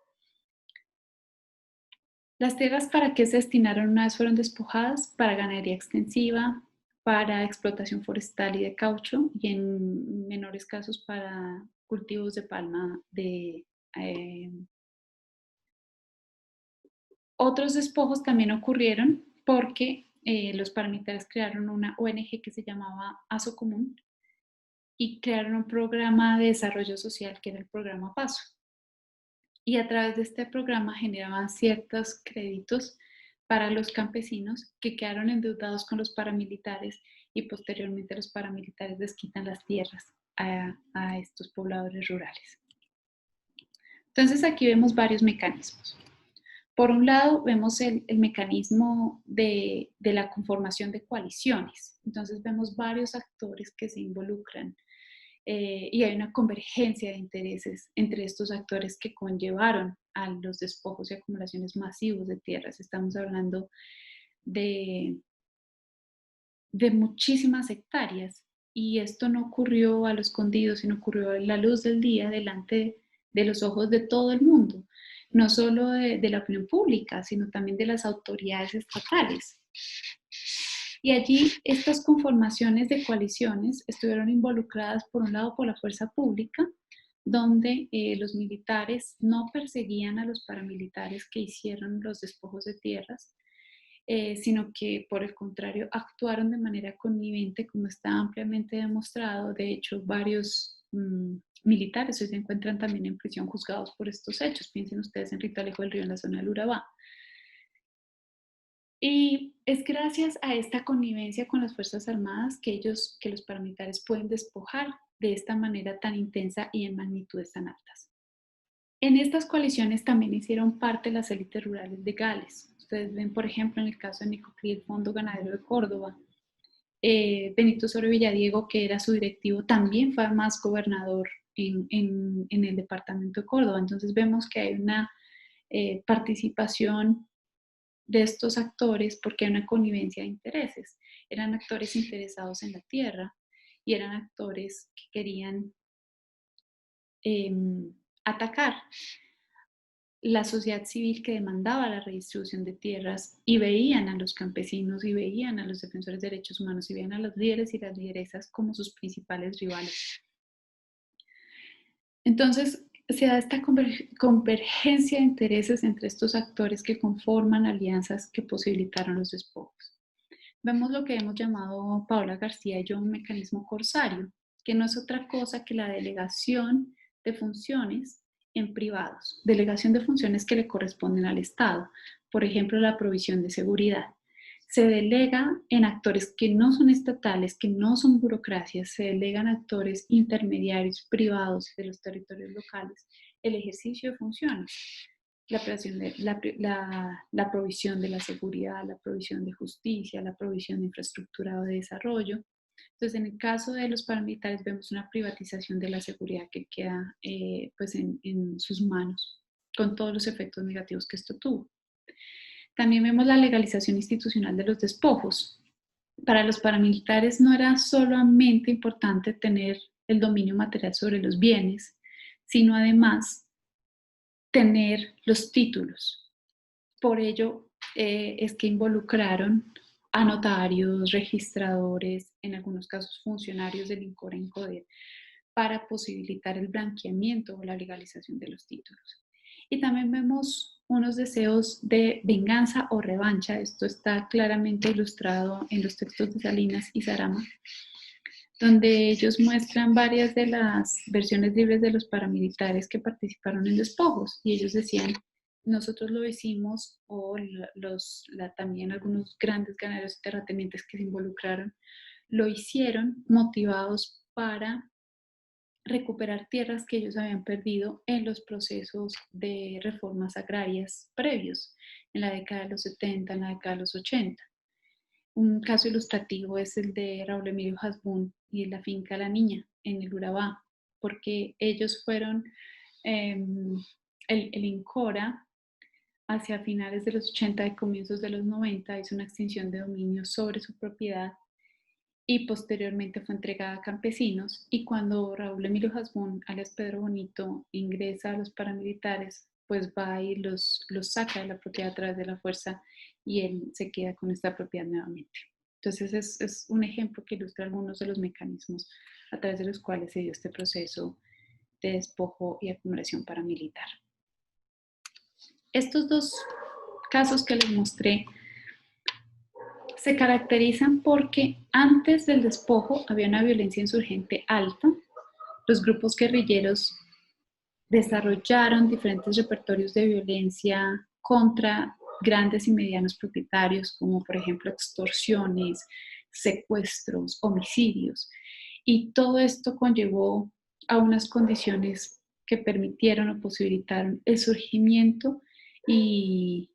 Las tierras, ¿para qué se destinaron una vez fueron despojadas? Para ganadería extensiva, para explotación forestal y de caucho, y en menores casos para cultivos de palma. Otros despojos también ocurrieron porque los paramilitares crearon una ONG que se llamaba ASO Común y crearon un programa de desarrollo social que era el programa PASO. Y a través de este programa generaban ciertos créditos para los campesinos que quedaron endeudados con los paramilitares y posteriormente los paramilitares les quitan las tierras a estos pobladores rurales. Entonces aquí vemos varios mecanismos. Por un lado vemos el mecanismo de la conformación de coaliciones. Entonces vemos varios actores que se involucran y hay una convergencia de intereses entre estos actores que conllevaron a los despojos y acumulaciones masivos de tierras. Estamos hablando de muchísimas hectáreas y esto no ocurrió a lo escondido, sino ocurrió a la luz del día delante de los ojos de todo el mundo, no solo de la opinión pública, sino también de las autoridades estatales Y allí estas conformaciones de coaliciones estuvieron involucradas por un lado por la fuerza pública, donde los militares no perseguían a los paramilitares que hicieron los despojos de tierras, sino que por el contrario actuaron de manera connivente, como está ampliamente demostrado. De hecho, varios militares hoy se encuentran también en prisión juzgados por estos hechos. Piensen ustedes en Rito Alejo del Río, en la zona del Urabá. Y es gracias a esta connivencia con las Fuerzas Armadas que los paramilitares pueden despojar de esta manera tan intensa y en magnitudes tan altas. En estas coaliciones también hicieron parte las élites rurales de Gales. Ustedes ven, por ejemplo, en el caso de Nicoclí, el Fondo Ganadero de Córdoba, Benito Osorio Villadiego, que era su directivo, también fue además gobernador en el departamento de Córdoba. Entonces vemos que hay una participación de estos actores porque hay una connivencia de intereses. Eran actores interesados en la tierra y eran actores que querían atacar la sociedad civil que demandaba la redistribución de tierras y veían a los campesinos y veían a los defensores de derechos humanos y veían a los líderes y las lideresas como sus principales rivales. Entonces, se da esta convergencia de intereses entre estos actores que conforman alianzas que posibilitaron los despojos. Vemos lo que hemos llamado Paola García y yo un mecanismo corsario, que no es otra cosa que la delegación de funciones en privados, delegación de funciones que le corresponden al Estado, por ejemplo, la provisión de seguridad. Se delega en actores que no son estatales, que no son burocracias, se delegan actores intermediarios privados de los territorios locales el ejercicio de funciones, la provisión de la seguridad, la provisión de justicia, la provisión de infraestructura o de desarrollo. Entonces, en el caso de los paramilitares vemos una privatización de la seguridad que queda pues en sus manos, con todos los efectos negativos que esto tuvo. También vemos la legalización institucional de los despojos. Para los paramilitares no era solamente importante tener el dominio material sobre los bienes, sino además tener los títulos. Por ello es que involucraron a notarios, registradores, en algunos casos funcionarios del INCOR en CODER, para posibilitar el blanqueamiento o la legalización de los títulos. Y también vemos unos deseos de venganza o revancha. Esto está claramente ilustrado en los textos de Salinas y Sarama, donde ellos muestran varias de las versiones libres de los paramilitares que participaron en despojos. Y ellos decían, nosotros lo hicimos, o también algunos grandes ganaderos y terratenientes que se involucraron, lo hicieron motivados para recuperar tierras que ellos habían perdido en los procesos de reformas agrarias previos, en la década de los 70, en la década de los 80. Un caso ilustrativo es el de Raúl Emilio Hasbún y la finca La Niña en el Urabá, porque ellos fueron, el INCORA hacia finales de los 80 y comienzos de los 90 hizo una extinción de dominio sobre su propiedad y posteriormente fue entregada a campesinos. Y cuando Raúl Emilio Hasbún, alias Pedro Bonito, ingresa a los paramilitares, pues va y los saca de la propiedad a través de la fuerza y él se queda con esta propiedad nuevamente. Entonces es un ejemplo que ilustra algunos de los mecanismos a través de los cuales se dio este proceso de despojo y acumulación paramilitar. Estos dos casos que les mostré se caracterizan porque antes del despojo había una violencia insurgente alta. Los grupos guerrilleros desarrollaron diferentes repertorios de violencia contra grandes y medianos propietarios, como por ejemplo extorsiones, secuestros, homicidios. Y todo esto conllevó a unas condiciones que permitieron o posibilitaron el surgimiento y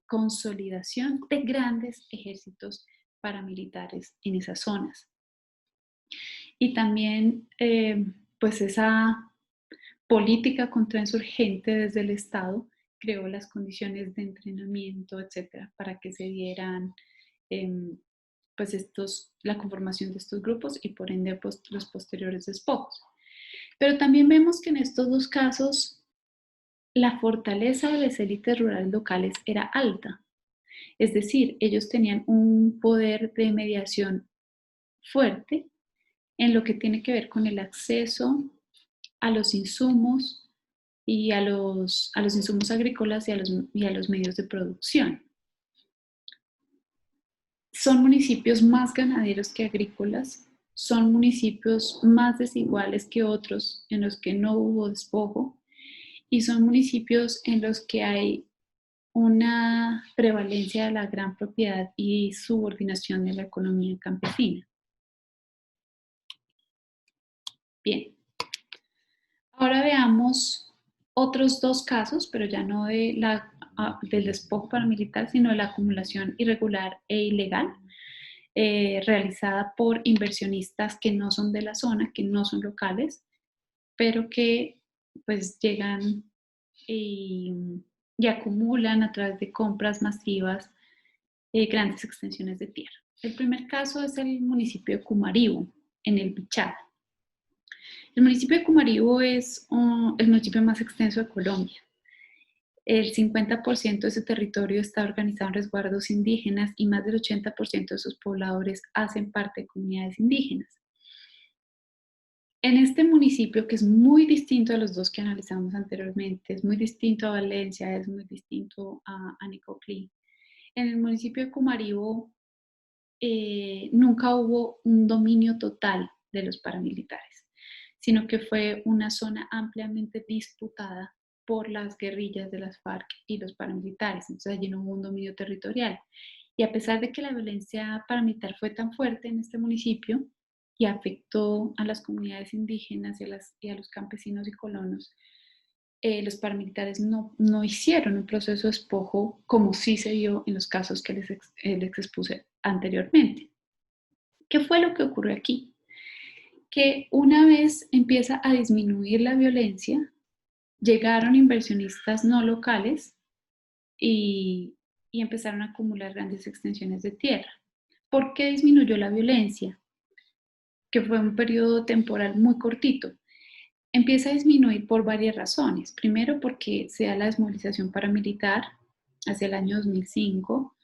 consolidación de grandes ejércitos paramilitares en esas zonas. Y también pues esa política contrainsurgente desde el Estado creó las condiciones de entrenamiento, etcétera, para que se dieran pues la conformación de estos grupos y por ende pues, los posteriores despojos. Pero también vemos que en estos dos casos la fortaleza de las élites rurales locales era alta Es decir, ellos tenían un poder de mediación fuerte en lo que tiene que ver con el acceso a los insumos y a los insumos agrícolas y a los medios de producción. Son municipios más ganaderos que agrícolas, son municipios más desiguales que otros en los que no hubo despojo y son municipios en los que hay una prevalencia de la gran propiedad y subordinación de la economía campesina. Bien, ahora veamos otros dos casos, pero ya no del despojo paramilitar, sino de la acumulación irregular e ilegal realizada por inversionistas que no son de la zona, que no son locales, pero que pues llegan y, y acumulan a través de compras masivas grandes extensiones de tierra. El primer caso es el municipio de Cumaribo, en el Bichada. El municipio de Cumaribo es el municipio más extenso de Colombia. El 50% de su territorio está organizado en resguardos indígenas y más del 80% de sus pobladores hacen parte de comunidades indígenas. En este municipio, que es muy distinto a los dos que analizamos anteriormente, es muy distinto a Valencia, es muy distinto a Necoclí, en el municipio de Cumaribo nunca hubo un dominio total de los paramilitares, sino que fue una zona ampliamente disputada por las guerrillas de las FARC y los paramilitares. Entonces allí no hubo un dominio territorial. Y a pesar de que la violencia paramilitar fue tan fuerte en este municipio y afectó a las comunidades indígenas y a los campesinos y colonos, los paramilitares no hicieron un proceso de despojo como sí se vio en los casos que les expuse anteriormente. ¿Qué fue lo que ocurrió aquí? Que una vez empieza a disminuir la violencia, llegaron inversionistas no locales y empezaron a acumular grandes extensiones de tierra. ¿Por qué disminuyó la violencia? Que fue un periodo temporal muy cortito. Empieza a disminuir por varias razones. Primero, porque se da la desmovilización paramilitar hacia el año 2005.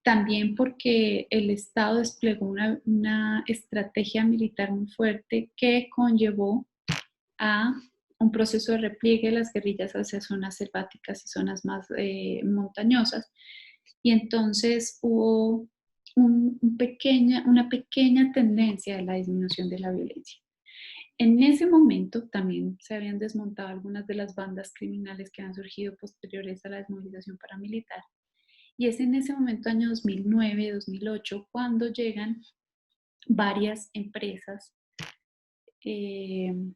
También porque el Estado desplegó una estrategia militar muy fuerte que conllevó a un proceso de repliegue de las guerrillas hacia zonas selváticas y zonas más montañosas. Y entonces hubo una pequeña tendencia a la disminución de la violencia. En ese momento también se habían desmontado algunas de las bandas criminales que han surgido posteriores a la desmovilización paramilitar. Y es en ese momento, año 2009, 2008, cuando llegan varias empresas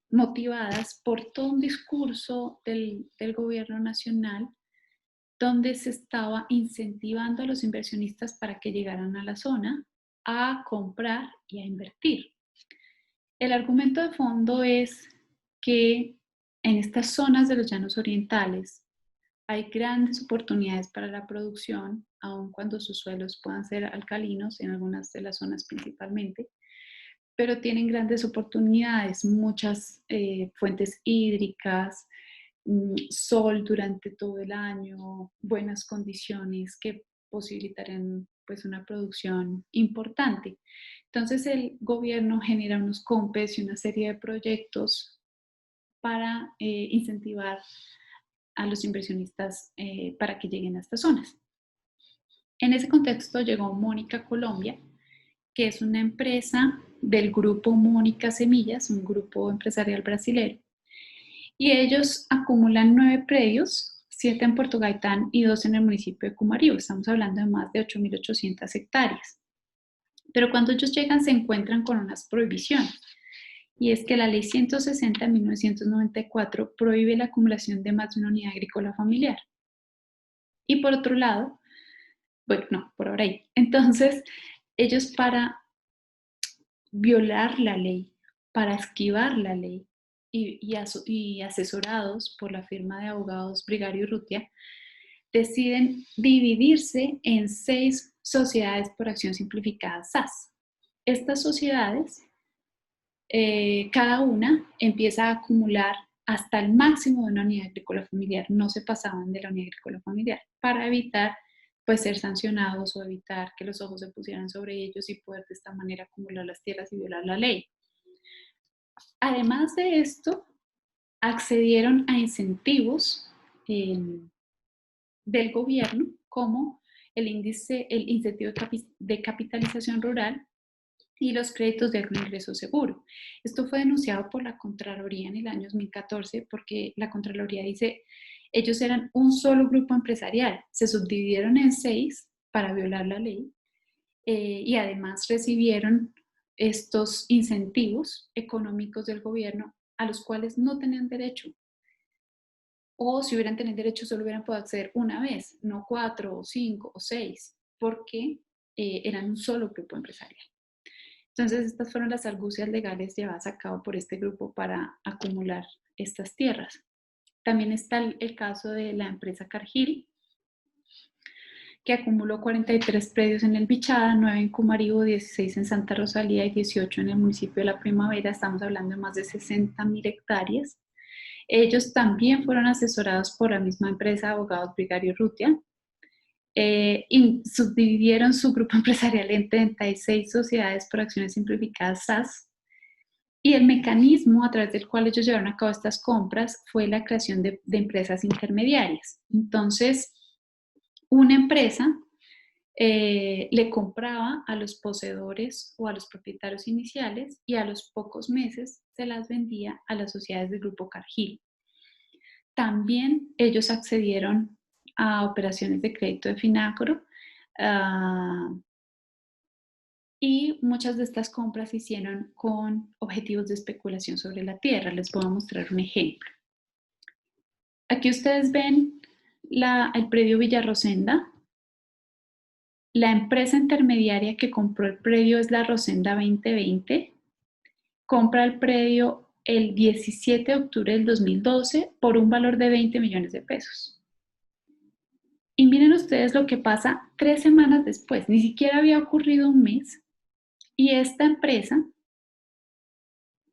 motivadas por todo un discurso del gobierno nacional donde se estaba incentivando a los inversionistas para que llegaran a la zona a comprar y a invertir. El argumento de fondo es que en estas zonas de los llanos orientales hay grandes oportunidades para la producción, aun cuando sus suelos puedan ser alcalinos, en algunas de las zonas principalmente, pero tienen grandes oportunidades, muchas fuentes hídricas, sol durante todo el año, buenas condiciones que posibilitarían pues una producción importante. Entonces el gobierno genera unos COMPES y una serie de proyectos para incentivar a los inversionistas para que lleguen a estas zonas. En ese contexto llegó Mónica Colombia, que es una empresa del grupo Mónica Semillas, un grupo empresarial brasileño, y ellos acumulan 9 predios, 7 en Puerto Gaitán y 2 en el municipio de Cumaribo. Estamos hablando de más de 8.800 hectáreas. Pero cuando ellos llegan se encuentran con unas prohibiciones, y es que la ley 160 de 1994 prohíbe la acumulación de más de una unidad agrícola familiar. Y por otro lado, bueno, no, por ahora ahí. Entonces, ellos para violar la ley, para esquivar la ley y asesorados por la firma de abogados Brigario y Rutia, deciden dividirse en 6 sociedades por acción simplificada SAS. Estas sociedades, cada una empieza a acumular hasta el máximo de una unidad agrícola familiar, no se pasaban de la unidad agrícola familiar, para evitar pues ser sancionados o evitar que los ojos se pusieran sobre ellos y poder de esta manera acumular las tierras y violar la ley. Además de esto, accedieron a incentivos del gobierno como el incentivo de capitalización rural y los créditos de alto ingreso seguro. Esto fue denunciado por la Contraloría en el año 2014 porque la Contraloría dice, ellos eran un solo grupo empresarial, se subdividieron en 6 para violar la ley y además recibieron estos incentivos económicos del gobierno a los cuales no tenían derecho. O si hubieran tenido derecho, solo hubieran podido acceder una vez, no 4 o 5 o 6, porque eran un solo grupo empresarial. Entonces, estas fueron las argucias legales llevadas a cabo por este grupo para acumular estas tierras. También está el caso de la empresa Cargill, que acumuló 43 predios en el Bichada, 9 en Cumaribo, 16 en Santa Rosalía y 18 en el municipio de La Primavera. Estamos hablando de más de 60.000 hectáreas. Ellos también fueron asesorados por la misma empresa de abogados Brigario Rutia y subdividieron su grupo empresarial en 36 sociedades por acciones simplificadas SAS. Y el mecanismo a través del cual ellos llevaron a cabo estas compras fue la creación de empresas intermediarias. Entonces, una empresa le compraba a los poseedores o a los propietarios iniciales y a los pocos meses se las vendía a las sociedades del grupo Cargill. También ellos accedieron a operaciones de crédito de Finagro y muchas de estas compras se hicieron con objetivos de especulación sobre la tierra. Les voy a mostrar un ejemplo. Aquí ustedes ven el predio Villarrosenda. La empresa intermediaria que compró el predio es la Rosenda 2020. Compra el predio el 17 de octubre del 2012 por un valor de 20 millones de pesos. Y miren ustedes lo que pasa 3 semanas después, ni siquiera había ocurrido un mes, y esta empresa,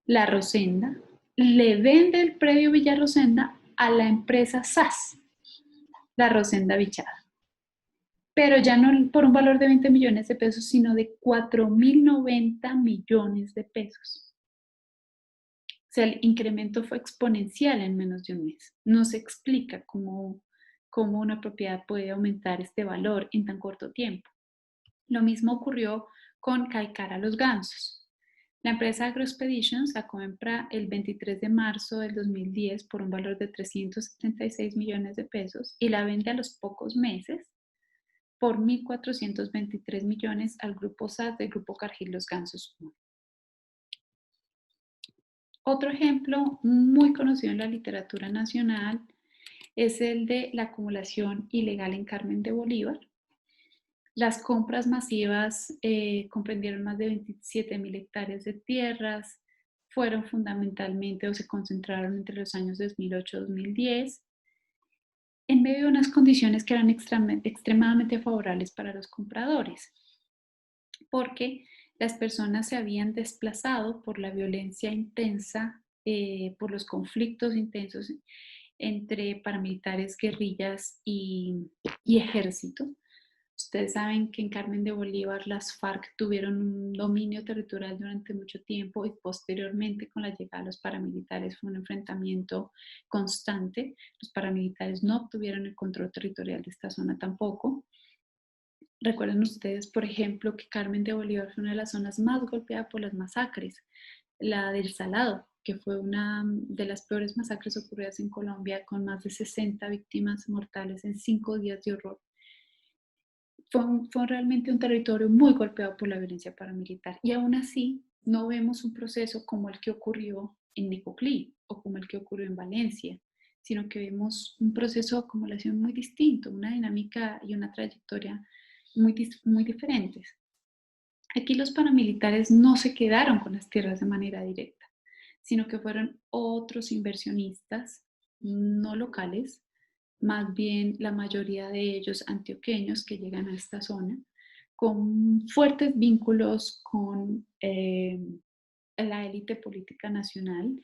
la Rosenda, le vende el predio Villarrosenda a la empresa SAS, la Rosenda Bichada. Pero ya no por un valor de 20 millones de pesos, sino de 4.090 millones de pesos. O sea, el incremento fue exponencial en menos de un mes. No se explica cómo una propiedad puede aumentar este valor en tan corto tiempo. Lo mismo ocurrió con Caicara Los Gansos. La empresa AgroExpeditions la compra el 23 de marzo del 2010 por un valor de 376 millones de pesos y la vende a los pocos meses por 1.423 millones al grupo SAS del grupo Cargill Los Gansos 1. Otro ejemplo muy conocido en la literatura nacional es el de la acumulación ilegal en Carmen de Bolívar. Las compras masivas comprendieron más de 27.000 hectáreas de tierras, fueron fundamentalmente o se concentraron entre los años 2008 y 2010, en medio de unas condiciones que eran extremadamente favorables para los compradores, porque las personas se habían desplazado por la violencia intensa, por los conflictos intensos entre paramilitares, guerrillas y ejército. Ustedes saben que en Carmen de Bolívar las FARC tuvieron un dominio territorial durante mucho tiempo y posteriormente con la llegada de los paramilitares fue un enfrentamiento constante. Los paramilitares no obtuvieron el control territorial de esta zona tampoco. Recuerden ustedes, por ejemplo, que Carmen de Bolívar fue una de las zonas más golpeadas por las masacres, la del Salado, que fue una de las peores masacres ocurridas en Colombia, con más de 60 víctimas mortales en 5 días de horror. Fue realmente un territorio muy golpeado por la violencia paramilitar y aún así no vemos un proceso como el que ocurrió en Necoclí o como el que ocurrió en Valencia, sino que vemos un proceso de acumulación muy distinto, una dinámica y una trayectoria muy diferentes. Aquí los paramilitares no se quedaron con las tierras de manera directa, sino que fueron otros inversionistas no locales, más bien la mayoría de ellos antioqueños que llegan a esta zona, con fuertes vínculos con la élite política nacional,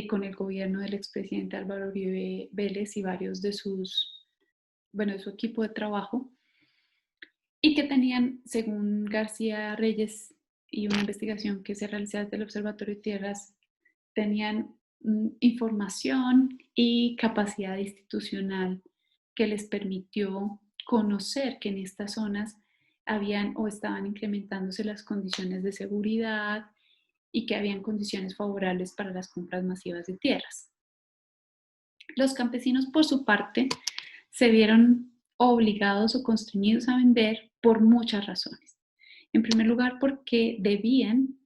con el gobierno del expresidente Álvaro Uribe Vélez y varios de su equipo de trabajo, y que tenían, según García Reyes y una investigación que se realizó desde el Observatorio de Tierras, tenían información y capacidad institucional que les permitió conocer que en estas zonas habían o estaban incrementándose las condiciones de seguridad y que habían condiciones favorables para las compras masivas de tierras. Los campesinos, por su parte, se vieron obligados o constreñidos a vender por muchas razones. En primer lugar, porque debían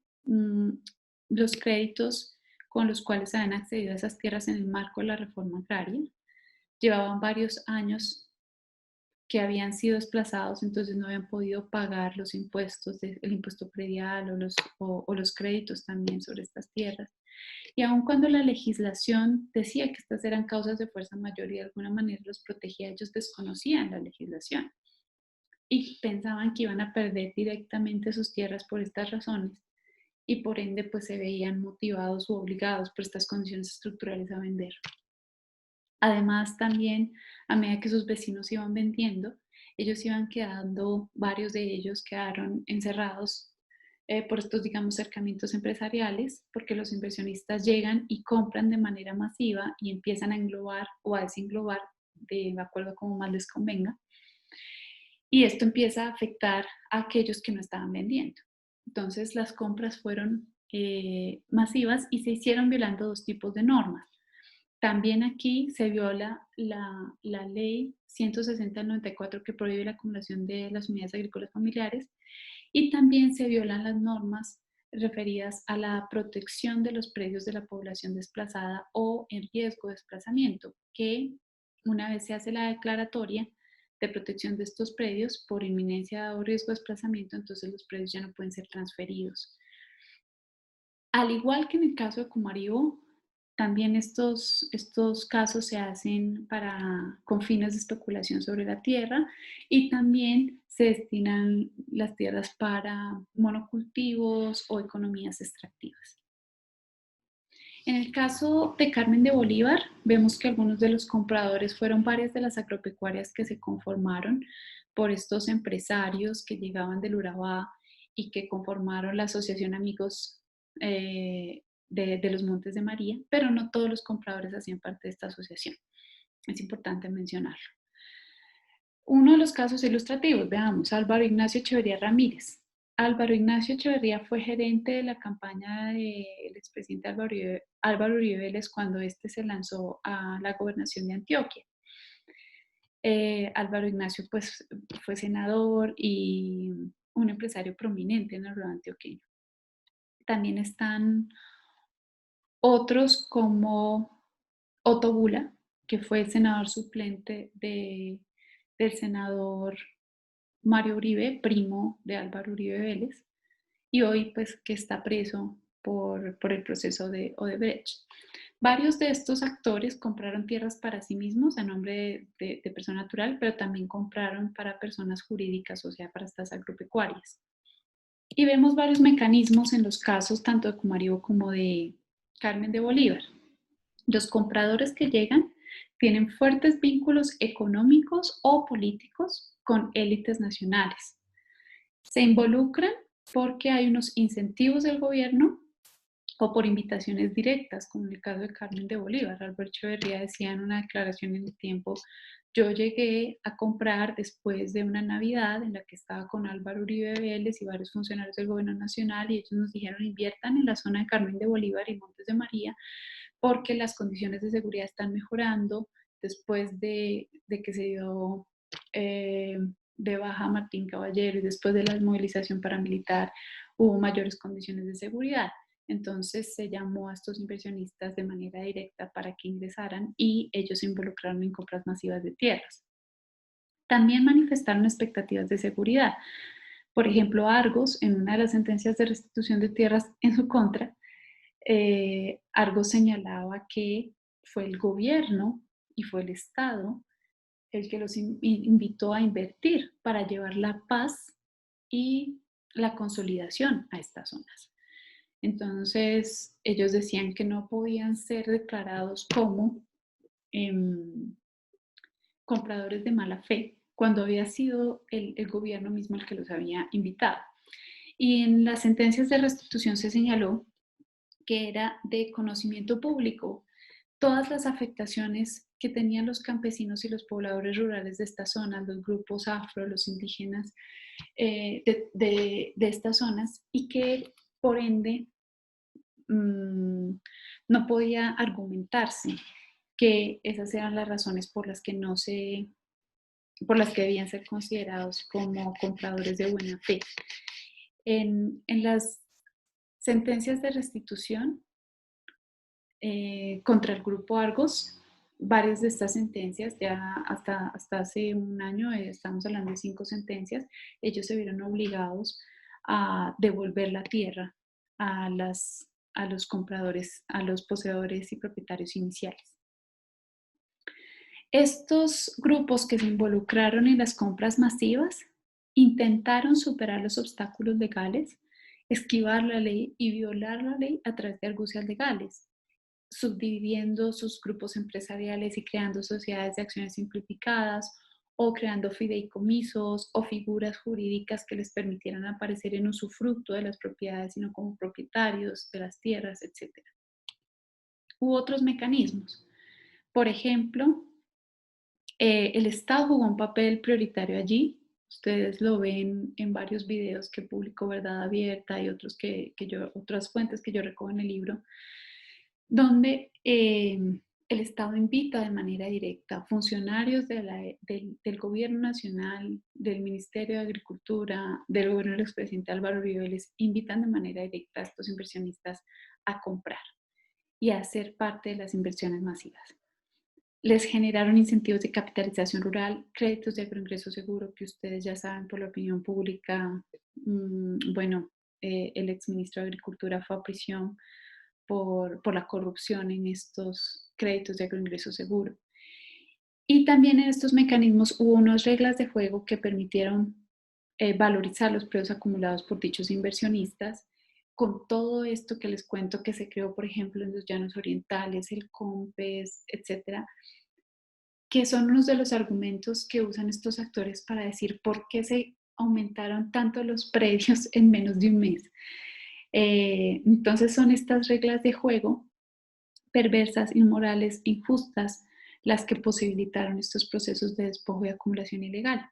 los créditos con los cuales habían accedido a esas tierras en el marco de la reforma agraria. Llevaban varios años que habían sido desplazados, entonces no habían podido pagar los impuestos, el impuesto predial o los créditos también sobre estas tierras. Y aun cuando la legislación decía que estas eran causas de fuerza mayor y de alguna manera los protegía, ellos desconocían la legislación y pensaban que iban a perder directamente sus tierras por estas razones y por ende pues se veían motivados u obligados por estas condiciones estructurales a vender. Además también a medida que sus vecinos iban vendiendo, ellos iban quedando, varios de ellos quedaron encerrados por estos, digamos, cercamientos empresariales, porque los inversionistas llegan y compran de manera masiva y empiezan a englobar o a desenglobar de acuerdo a cómo más les convenga. Y esto empieza a afectar a aquellos que no estaban vendiendo. Entonces las compras fueron masivas y se hicieron violando dos tipos de normas. También aquí se viola la ley 160 del 94 que prohíbe la acumulación de las unidades agrícolas familiares y también se violan las normas referidas a la protección de los predios de la población desplazada o en riesgo de desplazamiento, que una vez se hace la declaratoria de protección de estos predios por inminencia o riesgo de desplazamiento, entonces los predios ya no pueden ser transferidos. Al igual que en el caso de Comarío, también estos casos se hacen con fines de especulación sobre la tierra y también se destinan las tierras para monocultivos o economías extractivas. En el caso de Carmen de Bolívar, vemos que algunos de los compradores fueron varias de las agropecuarias que se conformaron por estos empresarios que llegaban del Urabá y que conformaron la Asociación Amigos de los Montes de María, pero no todos los compradores hacían parte de esta asociación. Es importante mencionarlo. Uno de los casos ilustrativos, veamos, Álvaro Ignacio Echeverría Ramírez. Álvaro Ignacio Echeverría fue gerente de la campaña del expresidente Álvaro Uribe Vélez cuando éste se lanzó a la gobernación de Antioquia. Álvaro Ignacio pues, fue senador y un empresario prominente en el rural antioqueño. También están otros como Otto Bula, que fue el senador suplente del senador Mario Uribe, primo de Álvaro Uribe Vélez, y hoy pues que está preso por el proceso de Odebrecht. Varios de estos actores compraron tierras para sí mismos a nombre de persona natural, pero también compraron para personas jurídicas, o sea, para estas agropecuarias. Y vemos varios mecanismos en los casos tanto de Comarío como de Carmen de Bolívar. Los compradores que llegan tienen fuertes vínculos económicos o políticos con élites nacionales. Se involucran porque hay unos incentivos del gobierno o por invitaciones directas, como en el caso de Carmen de Bolívar. Alberto Echeverría decía en una declaración en el tiempo, yo llegué a comprar después de una Navidad en la que estaba con Álvaro Uribe Vélez y varios funcionarios del gobierno nacional y ellos nos dijeron inviertan en la zona de Carmen de Bolívar y Montes de María porque las condiciones de seguridad están mejorando después de que se dio de baja Martín Caballero y después de la movilización paramilitar hubo mayores condiciones de seguridad. Entonces se llamó a estos inversionistas de manera directa para que ingresaran y ellos se involucraron en compras masivas de tierras. También manifestaron expectativas de seguridad. Por ejemplo, Argos, en una de las sentencias de restitución de tierras en su contra, Argos señalaba que fue el gobierno y fue el Estado el que los invitó a invertir para llevar la paz y la consolidación a estas zonas. Entonces, ellos decían que no podían ser declarados como compradores de mala fe, cuando había sido el gobierno mismo el que los había invitado. Y en las sentencias de restitución se señaló que era de conocimiento público todas las afectaciones que tenían los campesinos y los pobladores rurales de estas zonas, los grupos afro, los indígenas de estas zonas, y que por ende no podía argumentarse que esas eran las razones por las que no se, por las que debían ser considerados como compradores de buena fe. En las sentencias de restitución contra el grupo Argos, varias de estas sentencias, ya hasta hace un año, estamos hablando de 5 sentencias, ellos se vieron obligados a devolver la tierra a, a los compradores, a los poseedores y propietarios iniciales. Estos grupos que se involucraron en las compras masivas intentaron superar los obstáculos legales, esquivar la ley y violar la ley a través de argucias legales, subdividiendo sus grupos empresariales y creando sociedades de acciones simplificadas o creando fideicomisos o figuras jurídicas que les permitieran aparecer en usufructo de las propiedades, sino como propietarios de las tierras, etc. Hubo otros mecanismos. Por ejemplo, el Estado jugó un papel prioritario allí. Ustedes lo ven en varios videos que publicó Verdad Abierta y otros otras fuentes que yo recojo en el libro, donde el Estado invita de manera directa a funcionarios del Gobierno Nacional, del Ministerio de Agricultura, del gobierno del expresidente Álvaro Uribe, les invitan de manera directa a estos inversionistas a comprar y a ser parte de las inversiones masivas. Les generaron incentivos de capitalización rural, créditos de agroingreso seguro, que ustedes ya saben por la opinión pública. Bueno, el exministro de Agricultura fue a prisión por la corrupción en estos créditos de agroingreso seguro. Y también en estos mecanismos hubo unas reglas de juego que permitieron valorizar los precios acumulados por dichos inversionistas, con todo esto que les cuento que se creó, por ejemplo, en los llanos orientales, el COMPES, etcétera, que son unos de los argumentos que usan estos actores para decir por qué se aumentaron tanto los precios en menos de un mes. Entonces son estas reglas de juego perversas, inmorales, injustas, las que posibilitaron estos procesos de despojo y acumulación ilegal.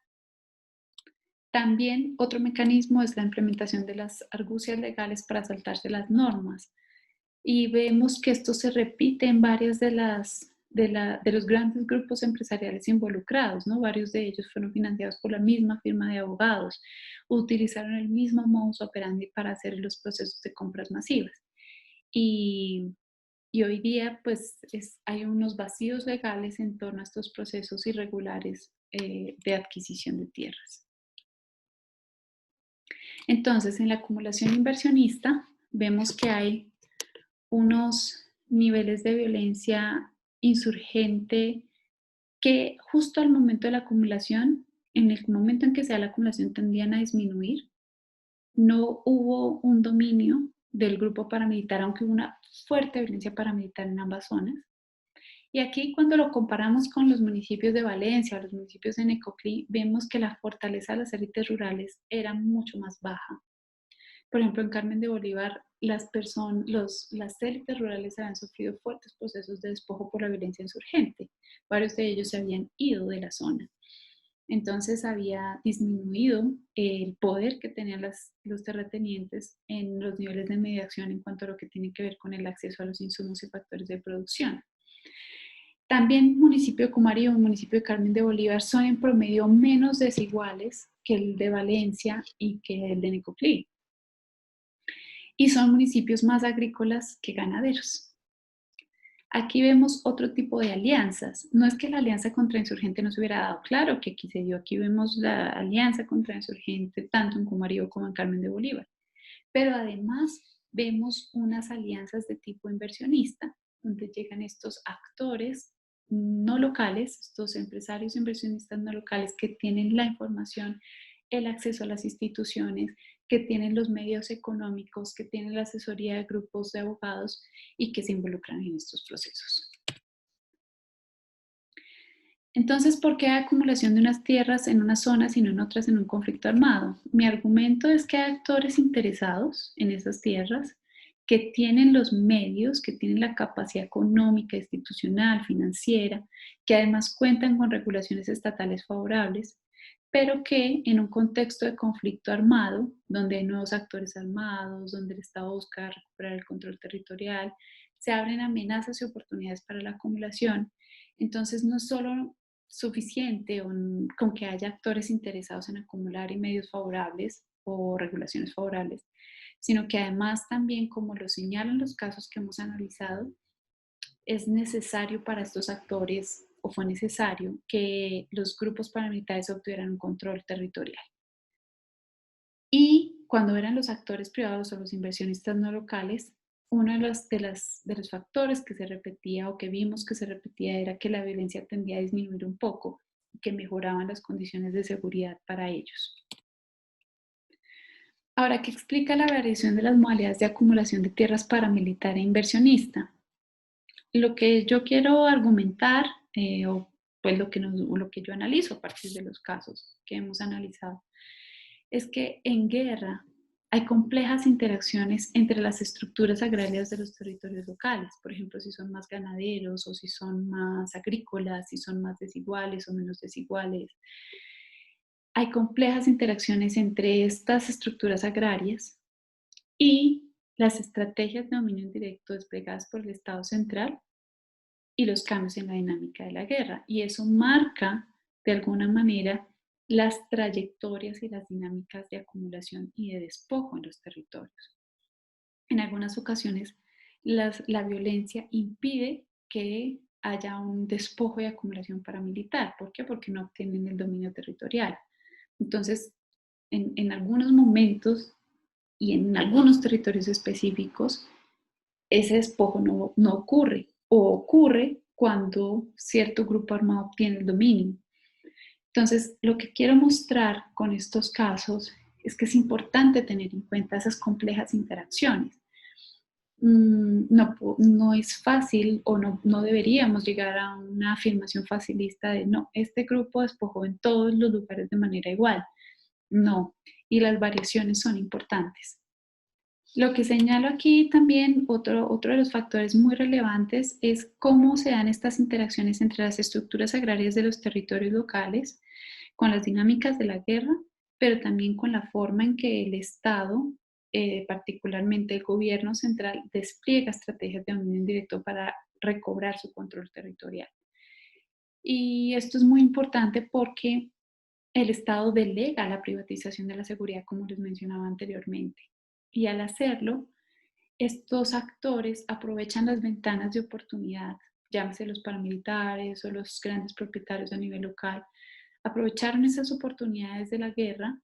También otro mecanismo es la implementación de las argucias legales para saltarse las normas. Y vemos que esto se repite en varias de los grandes grupos empresariales involucrados, ¿no? Varios de ellos fueron financiados por la misma firma de abogados, utilizaron el mismo modus operandi para hacer los procesos de compras masivas. Y hoy día, pues, hay unos vacíos legales en torno a estos procesos irregulares de adquisición de tierras. Entonces, en la acumulación inversionista, vemos que hay unos niveles de violencia insurgente que justo al momento de la acumulación, en el momento en que se da la acumulación, tendían a disminuir. No hubo un dominio del grupo paramilitar, aunque hubo una fuerte violencia paramilitar en ambas zonas. Y aquí, cuando lo comparamos con los municipios de Valencia o los municipios de Necoclí, vemos que la fortaleza de las élites rurales era mucho más baja. Por ejemplo, en Carmen de Bolívar, las élites rurales habían sufrido fuertes procesos de despojo por la violencia insurgente. Varios de ellos se habían ido de la zona. Entonces había disminuido el poder que tenían los terratenientes en los niveles de mediación en cuanto a lo que tiene que ver con el acceso a los insumos y factores de producción. También el municipio de Cumarí y el municipio de Carmen de Bolívar son en promedio menos desiguales que el de Valencia y que el de Necoclí. Y son municipios más agrícolas que ganaderos. Aquí vemos otro tipo de alianzas. No es que la alianza contra insurgente no se hubiera dado, claro que aquí se dio. Aquí vemos la alianza contra insurgente tanto en Cumarío como en Carmen de Bolívar. Pero además vemos unas alianzas de tipo inversionista, donde llegan estos actores no locales, estos empresarios inversionistas no locales que tienen la información, el acceso a las instituciones, que tienen los medios económicos, que tienen la asesoría de grupos de abogados y que se involucran en estos procesos. Entonces, ¿por qué hay acumulación de unas tierras en unas zonas y no en otras en un conflicto armado? Mi argumento es que hay actores interesados en esas tierras que tienen los medios, que tienen la capacidad económica, institucional, financiera, que además cuentan con regulaciones estatales favorables, pero que en un contexto de conflicto armado, donde hay nuevos actores armados, donde el Estado busca recuperar el control territorial, se abren amenazas y oportunidades para la acumulación. Entonces, no solo suficiente con que haya actores interesados en acumular y medios favorables o regulaciones favorables, sino que además también, como lo señalan los casos que hemos analizado, es necesario para estos actores o fue necesario que los grupos paramilitares obtuvieran un control territorial. Y cuando eran los actores privados o los inversionistas no locales, uno de los factores que se repetía o que vimos que se repetía era que la violencia tendía a disminuir un poco y que mejoraban las condiciones de seguridad para ellos. Ahora, ¿qué explica la variación de las modalidades de acumulación de tierras paramilitar e inversionista? Lo que yo quiero argumentar, o pues lo que yo analizo a partir de los casos que hemos analizado, es que en guerra hay complejas interacciones entre las estructuras agrarias de los territorios locales, por ejemplo, si son más ganaderos o si son más agrícolas, si son más desiguales o menos desiguales. Hay complejas interacciones entre estas estructuras agrarias y las estrategias de dominio indirecto desplegadas por el Estado central y los cambios en la dinámica de la guerra. Y eso marca, de alguna manera, las trayectorias y las dinámicas de acumulación y de despojo en los territorios. En algunas ocasiones, la violencia impide que haya un despojo y acumulación paramilitar. ¿Por qué? Porque no obtienen el dominio territorial. Entonces, en algunos momentos y en algunos territorios específicos, ese despojo no ocurre o ocurre cuando cierto grupo armado obtiene el dominio. Entonces, lo que quiero mostrar con estos casos es que es importante tener en cuenta esas complejas interacciones. No es fácil o no deberíamos llegar a una afirmación facilista de no, este grupo despojó en todos los lugares de manera igual. No, y las variaciones son importantes. Lo que señalo aquí también, otro de los factores muy relevantes es cómo se dan estas interacciones entre las estructuras agrarias de los territorios locales, con las dinámicas de la guerra, pero también con la forma en que el Estado, particularmente el gobierno central, despliega estrategias de dominio indirecto para recobrar su control territorial. Y esto es muy importante porque el Estado delega la privatización de la seguridad, como les mencionaba anteriormente. Y al hacerlo, estos actores aprovechan las ventanas de oportunidad, llámese los paramilitares o los grandes propietarios a nivel local, aprovecharon esas oportunidades de la guerra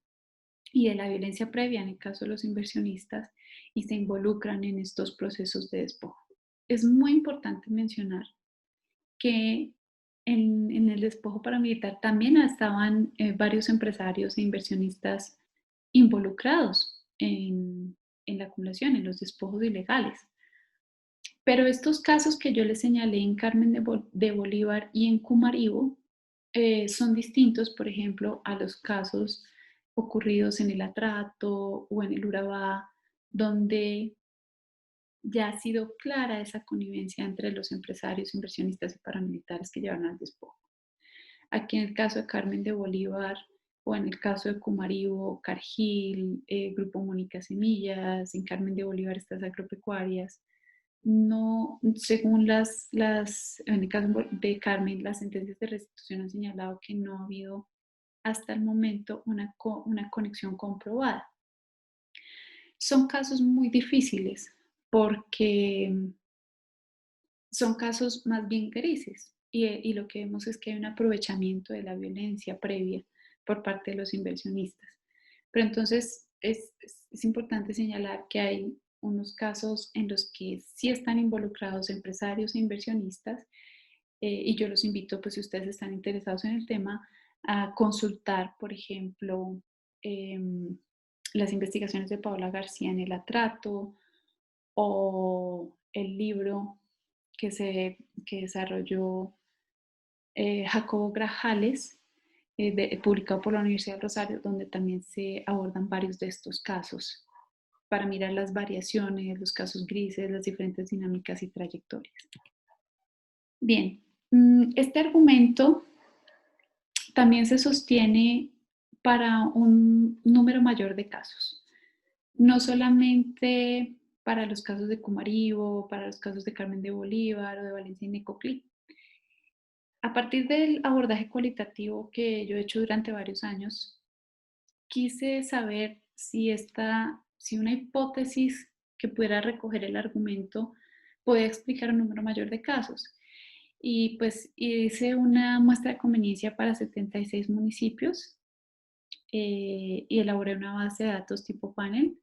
y de la violencia previa en el caso de los inversionistas y se involucran en estos procesos de despojo. Es muy importante mencionar que en el despojo paramilitar también estaban varios empresarios e inversionistas involucrados en la acumulación, en los despojos ilegales. Pero estos casos que yo les señalé en Carmen de Bolívar y en Cumaribo son distintos, por ejemplo, a los casos ocurridos en el Atrato o en el Urabá, donde ya ha sido clara esa connivencia entre los empresarios, inversionistas y paramilitares que llevan al despojo. Aquí en el caso de Carmen de Bolívar o en el caso de Cumaribo, Cargill, Grupo Mónica Semillas, en Carmen de Bolívar estas agropecuarias, no, según en el caso de Carmen, las sentencias de restitución han señalado que no ha habido hasta el momento una conexión comprobada. Son casos muy difíciles porque son casos más bien grises y lo que vemos es que hay un aprovechamiento de la violencia previa por parte de los inversionistas. Pero entonces es importante señalar que hay unos casos en los que sí están involucrados empresarios e inversionistas y yo los invito, pues si ustedes están interesados en el tema, a consultar, por ejemplo, las investigaciones de Paola García en el atrato o el libro que desarrolló Jacobo Grajales, publicado por la Universidad de Rosario, donde también se abordan varios de estos casos para mirar las variaciones, los casos grises, las diferentes dinámicas y trayectorias. Bien, este argumento también se sostiene para un número mayor de casos, no solamente para los casos de Cumaribo, para los casos de Carmen de Bolívar o de Valencia y Necoclí. A partir del abordaje cualitativo que yo he hecho durante varios años, quise saber si una hipótesis que pudiera recoger el argumento podía explicar un número mayor de casos. Y pues hice una muestra de conveniencia para 76 municipios y elaboré una base de datos tipo panel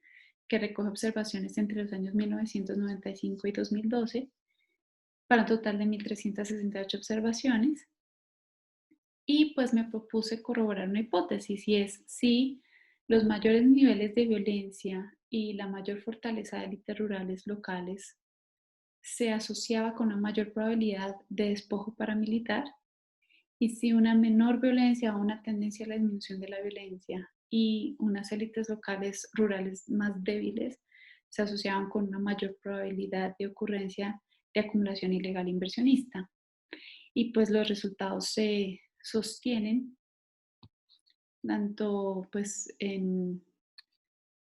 que recoge observaciones entre los años 1995 y 2012 para un total de 1.368 observaciones. Y pues me propuse corroborar una hipótesis y es si los mayores niveles de violencia y la mayor fortaleza de élites rurales locales se asociaba con una mayor probabilidad de despojo paramilitar y si una menor violencia o una tendencia a la disminución de la violencia y unas élites locales rurales más débiles se asociaban con una mayor probabilidad de ocurrencia de acumulación ilegal inversionista. Y pues los resultados se sostienen tanto pues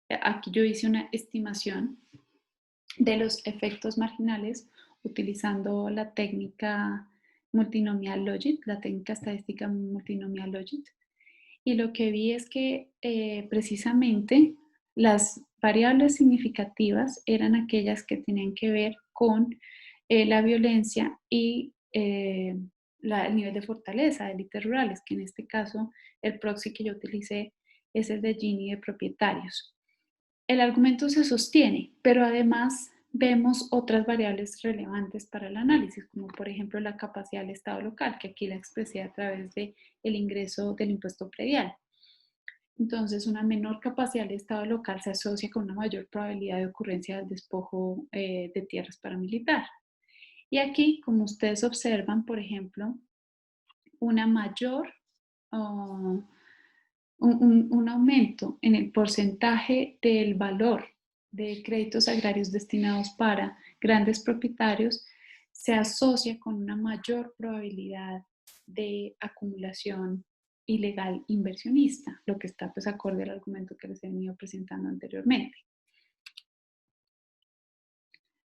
aquí yo hice una estimación de los efectos marginales utilizando la técnica multinomial logic, la técnica estadística multinomial logic. Y lo que vi es que precisamente las variables significativas eran aquellas que tenían que ver con la violencia y el nivel de fortaleza de élites rurales, que en este caso el proxy que yo utilicé es el de Gini de propietarios. El argumento se sostiene, pero además vemos otras variables relevantes para el análisis, como por ejemplo la capacidad del Estado local, que aquí la expresé a través del ingreso del impuesto predial. Entonces, una menor capacidad del Estado local se asocia con una mayor probabilidad de ocurrencia del despojo de tierras paramilitar. Y aquí, como ustedes observan, por ejemplo, una mayor uh, un aumento en el porcentaje del valor de créditos agrarios destinados para grandes propietarios se asocia con una mayor probabilidad de acumulación ilegal inversionista, lo que está pues acorde al argumento que les he venido presentando anteriormente.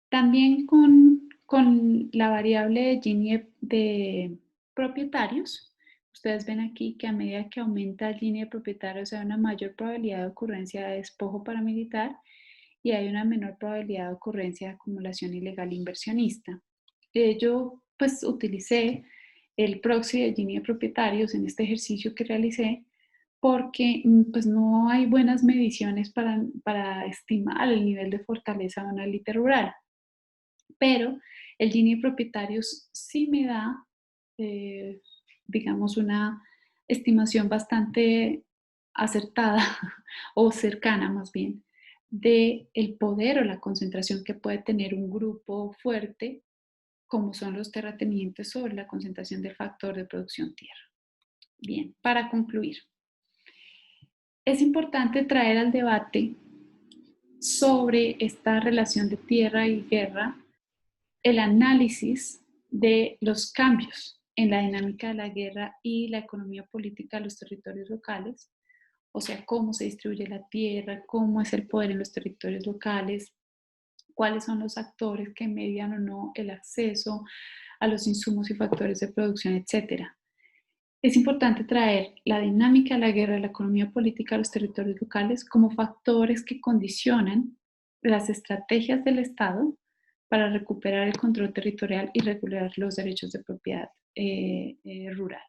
También con la variable de Gini de propietarios, ustedes ven aquí que a medida que aumenta el Gini de propietarios hay una mayor probabilidad de ocurrencia de despojo paramilitar y hay una menor probabilidad de ocurrencia de acumulación ilegal inversionista. Yo pues utilicé el proxy de Gini de propietarios en este ejercicio que realicé porque pues no hay buenas mediciones para estimar el nivel de fortaleza de una élite rural. Pero el Gini de propietarios sí me da, digamos, una estimación bastante acertada o cercana más bien de el poder o la concentración que puede tener un grupo fuerte como son los terratenientes sobre la concentración del factor de producción tierra. Bien, para concluir, es importante traer al debate sobre esta relación de tierra y guerra el análisis de los cambios en la dinámica de la guerra y la economía política de los territorios locales, o sea, cómo se distribuye la tierra, cómo es el poder en los territorios locales, cuáles son los actores que median o no el acceso a los insumos y factores de producción, etcétera. Es importante traer la dinámica de la guerra y la economía política de los territorios locales como factores que condicionan las estrategias del Estado para recuperar el control territorial y regular los derechos de propiedad rural.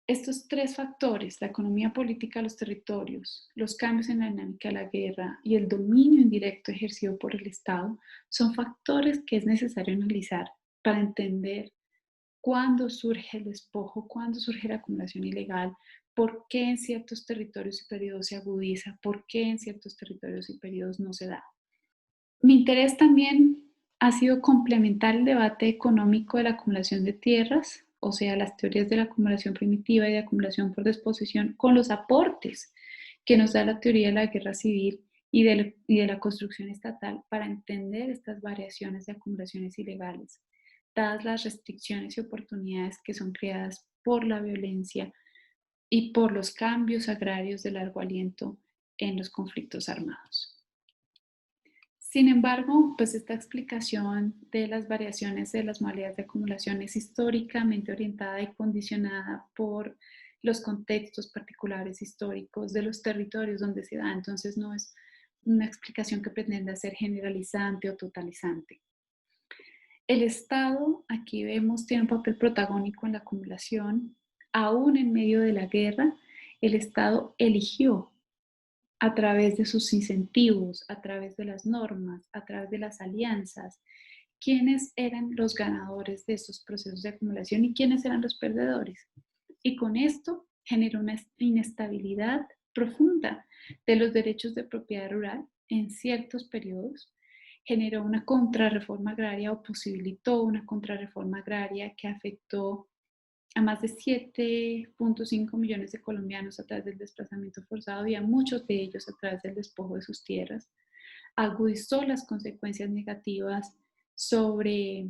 Estos tres factores, la economía política de los territorios, los cambios en la dinámica de la guerra y el dominio indirecto ejercido por el Estado, son factores que es necesario analizar para entender cuándo surge el despojo, cuándo surge la acumulación ilegal, por qué en ciertos territorios y periodos se agudiza, por qué en ciertos territorios y periodos no se da. Mi interés también ha sido complementar el debate económico de la acumulación de tierras o sea, las teorías de la acumulación primitiva y de acumulación por disposición, con los aportes que nos da la teoría de la guerra civil y de la construcción estatal para entender estas variaciones de acumulaciones ilegales, dadas las restricciones y oportunidades que son creadas por la violencia y por los cambios agrarios de largo aliento en los conflictos armados. Sin embargo, pues esta explicación de las variaciones de las modalidades de acumulación es históricamente orientada y condicionada por los contextos particulares históricos de los territorios donde se da. Entonces no es una explicación que pretenda ser generalizante o totalizante. El Estado, aquí vemos, tiene un papel protagónico en la acumulación. Aún en medio de la guerra, el Estado eligió a través de sus incentivos, a través de las normas, a través de las alianzas, quiénes eran los ganadores de estos procesos de acumulación y quiénes eran los perdedores. Y con esto generó una inestabilidad profunda de los derechos de propiedad rural en ciertos periodos, generó una contrarreforma agraria o posibilitó una contrarreforma agraria que afectó a más de 7.5 millones de colombianos a través del desplazamiento forzado y a muchos de ellos a través del despojo de sus tierras, agudizó las consecuencias negativas sobre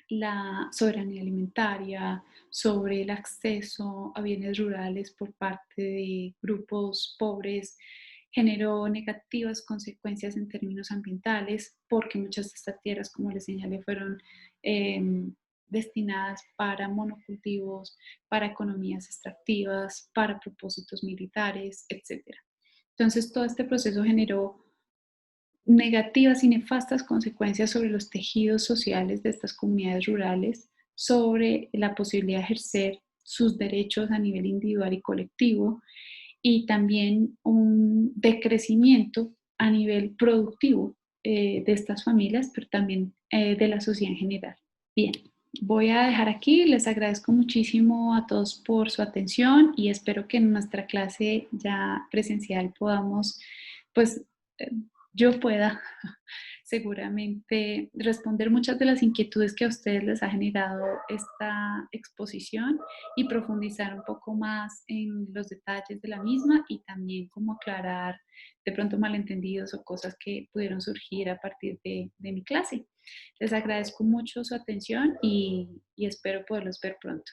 la soberanía alimentaria, sobre el acceso a bienes rurales por parte de grupos pobres, generó negativas consecuencias en términos ambientales, porque muchas de estas tierras, como les señalé, fueron destinadas para monocultivos, para economías extractivas, para propósitos militares, etc. Entonces, todo este proceso generó negativas y nefastas consecuencias sobre los tejidos sociales de estas comunidades rurales, sobre la posibilidad de ejercer sus derechos a nivel individual y colectivo, y también un decrecimiento a nivel productivo de estas familias, pero también de la sociedad en general. Bien, voy a dejar aquí. Les agradezco muchísimo a todos por su atención y espero que en nuestra clase ya presencial podamos, pues, yo pueda seguramente responder muchas de las inquietudes que a ustedes les ha generado esta exposición y profundizar un poco más en los detalles de la misma y también como aclarar de pronto malentendidos o cosas que pudieron surgir a partir de mi clase. Les agradezco mucho su atención y espero poderlos ver pronto.